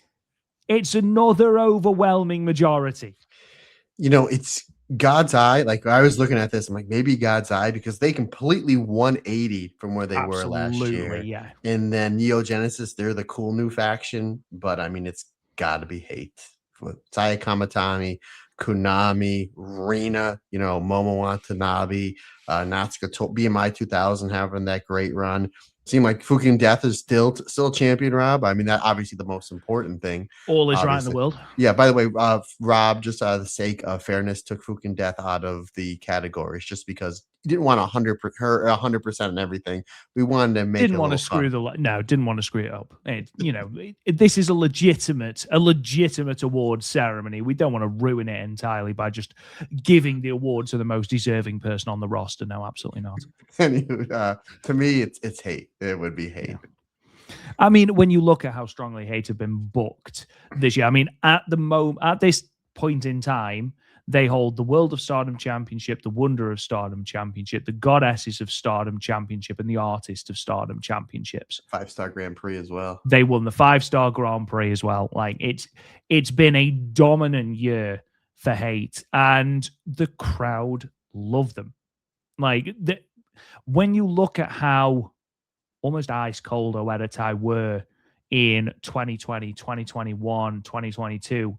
It's another overwhelming majority. It's God's Eye. Like, I was looking at this, I'm like, maybe God's Eye, because they completely 180 from where they were last year. Yeah. And then Neo Genesis, they're the cool new faction, but I mean, it's got to be hate. Saya Kamatani, Konami, Rina, Momo Watanabe, Natsuka BMI 2000 having that great run. Seemed like Fukigen Death is still champion, Rob. I mean, that obviously the most important thing. All is right in the world. Yeah, by the way, Rob, just out of the sake of fairness, took Fukigen Death out of the categories just because he didn't want 100% and everything. We wanted to make didn't want to screw didn't want to screw it up. This is a legitimate award ceremony. We don't want to ruin it entirely by just giving the award to the most deserving person on the roster. No, absolutely not. To me, it's hate. It would be hate. Yeah. I mean, when you look at how strongly hate have been booked this year, I mean, at this point in time, they hold the World of Stardom Championship, the Wonder of Stardom Championship, the Goddesses of Stardom Championship, and the Artist of Stardom Championships. 5-star Grand Prix as well. They won the 5-star Grand Prix as well. Like, it's been a dominant year for hate, and the crowd love them. Like, when you look at how almost ice cold Oedetai were in 2020, 2021, 2022,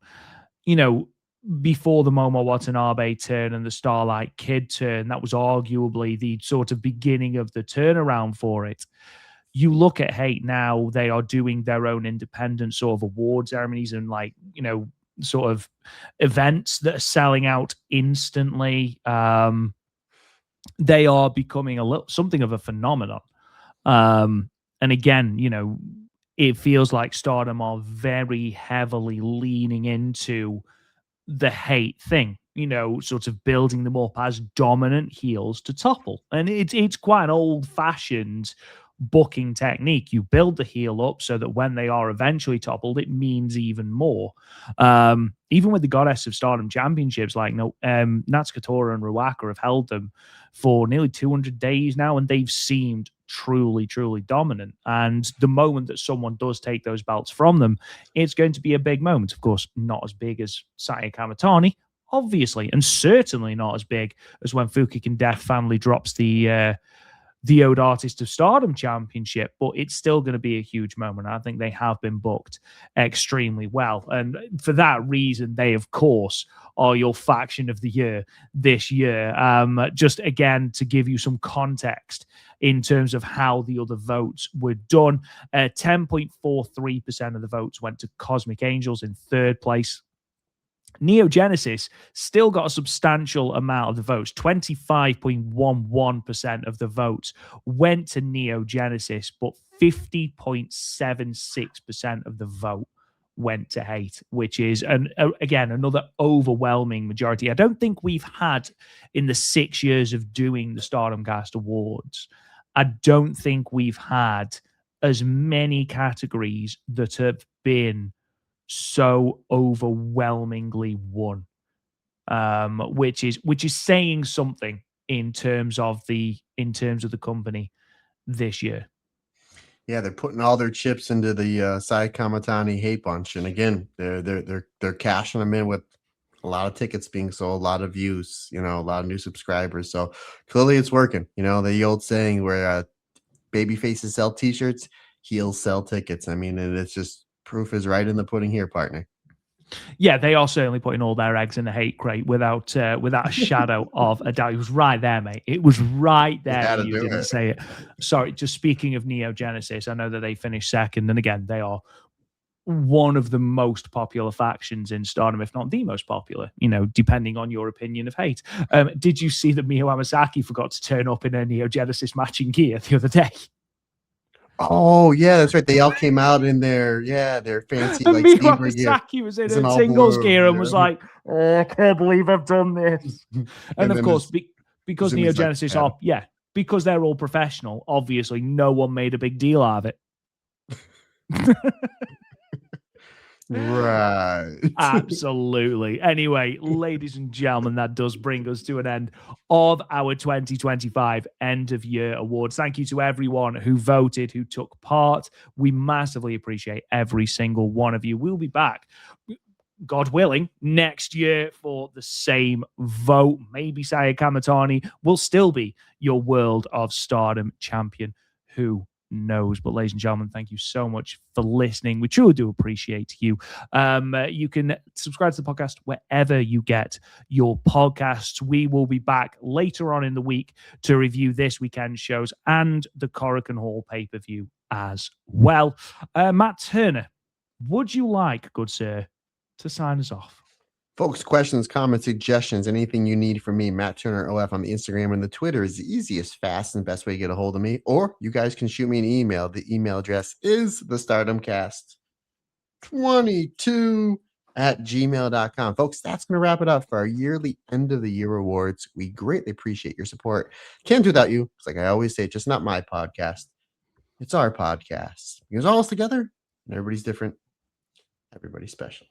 before the Momo Watanabe turn and the Starlight Kid turn, that was arguably the sort of beginning of the turnaround for it. You look at hate now, they are doing their own independent sort of award ceremonies and sort of events that are selling out instantly. They are becoming something of a phenomenon. And again, it feels like Stardom are very heavily leaning into the hate thing, sort of building them up as dominant heels to topple. And it's quite an old-fashioned booking technique. You build the heel up so that when they are eventually toppled, it means even more. Even with the Goddess of Stardom Championships, like Natsuka Tora and Ruaka have held them for nearly 200 days now, and they've seemed truly, truly dominant. And the moment that someone does take those belts from them, it's going to be a big moment. Of course, not as big as Saya Kamatani, obviously, and certainly not as big as when Fukigen Death finally drops the Ode Artist of Stardom Championship, but it's still going to be a huge moment. I think they have been booked extremely well. And for that reason, they, of course, are your faction of the year this year. Just again, to give you some context in terms of how the other votes were done, 10.43% of the votes went to Cosmic Angels in third place. Neo Genesis still got a substantial amount of the votes. 25.11% of the votes went to Neo Genesis, but 50.76% of the vote went to Hate, which is, again, another overwhelming majority. I don't think we've had, in the 6 years of doing the Stardom Cast Awards, I don't think we've had as many categories that have been so overwhelmingly won, which is saying something in terms of the company this year. Yeah, they're putting all their chips into the Sai Kamatani hate bunch, and again, they're cashing them in with a lot of tickets being sold, a lot of views, a lot of new subscribers. So clearly, it's working. The old saying where baby faces sell T-shirts, heels sell tickets. I mean, and it's just proof is right in the pudding here, partner. Yeah, they are certainly putting all their eggs in the hate crate without a shadow of a doubt. It was right there, mate. It was right there. You didn't say it. Sorry, just speaking of Neo Genesis, I know that they finished second, and again, they are one of the most popular factions in Stardom, if not the most popular, depending on your opinion of hate. Did you see that Miho Amasaki forgot to turn up in a Neo Genesis matching gear the other day? Oh yeah, that's right. They all came out in their fancy and like Miho Amasaki was in a singles gear and was like, "Oh, I can't believe I've done this." and of course, because Neo Genesis are because they're all professional, obviously no one made a big deal out of it. Right. Absolutely. Anyway, ladies and gentlemen, that does bring us to an end of our 2025 end of year awards. Thank you to everyone who voted, who took part. We massively appreciate every single one of you. We'll be back, God willing, next year for the same vote. Maybe Saya Kamatani will still be your World of Stardom champion. Who knows? But ladies and gentlemen, thank you so much for listening. We truly do appreciate you. You can subscribe to the podcast wherever you get your podcasts. We will be back later on in the week to review this weekend's shows and the Korakuen Hall pay-per-view as well. Matt Turner, would you like, good sir, to sign us off? Folks, questions, comments, suggestions, anything you need from me, Matt Turner OF on the Instagram and the Twitter is the easiest, fast, and best way to get a hold of me. Or you guys can shoot me an email. The email address is thestardomcast22@gmail.com. Folks, that's going to wrap it up for our yearly end of the year awards. We greatly appreciate your support. Can't do without you. It's like I always say, it's just not my podcast. It's our podcast. Because all us together, and everybody's different. Everybody's special.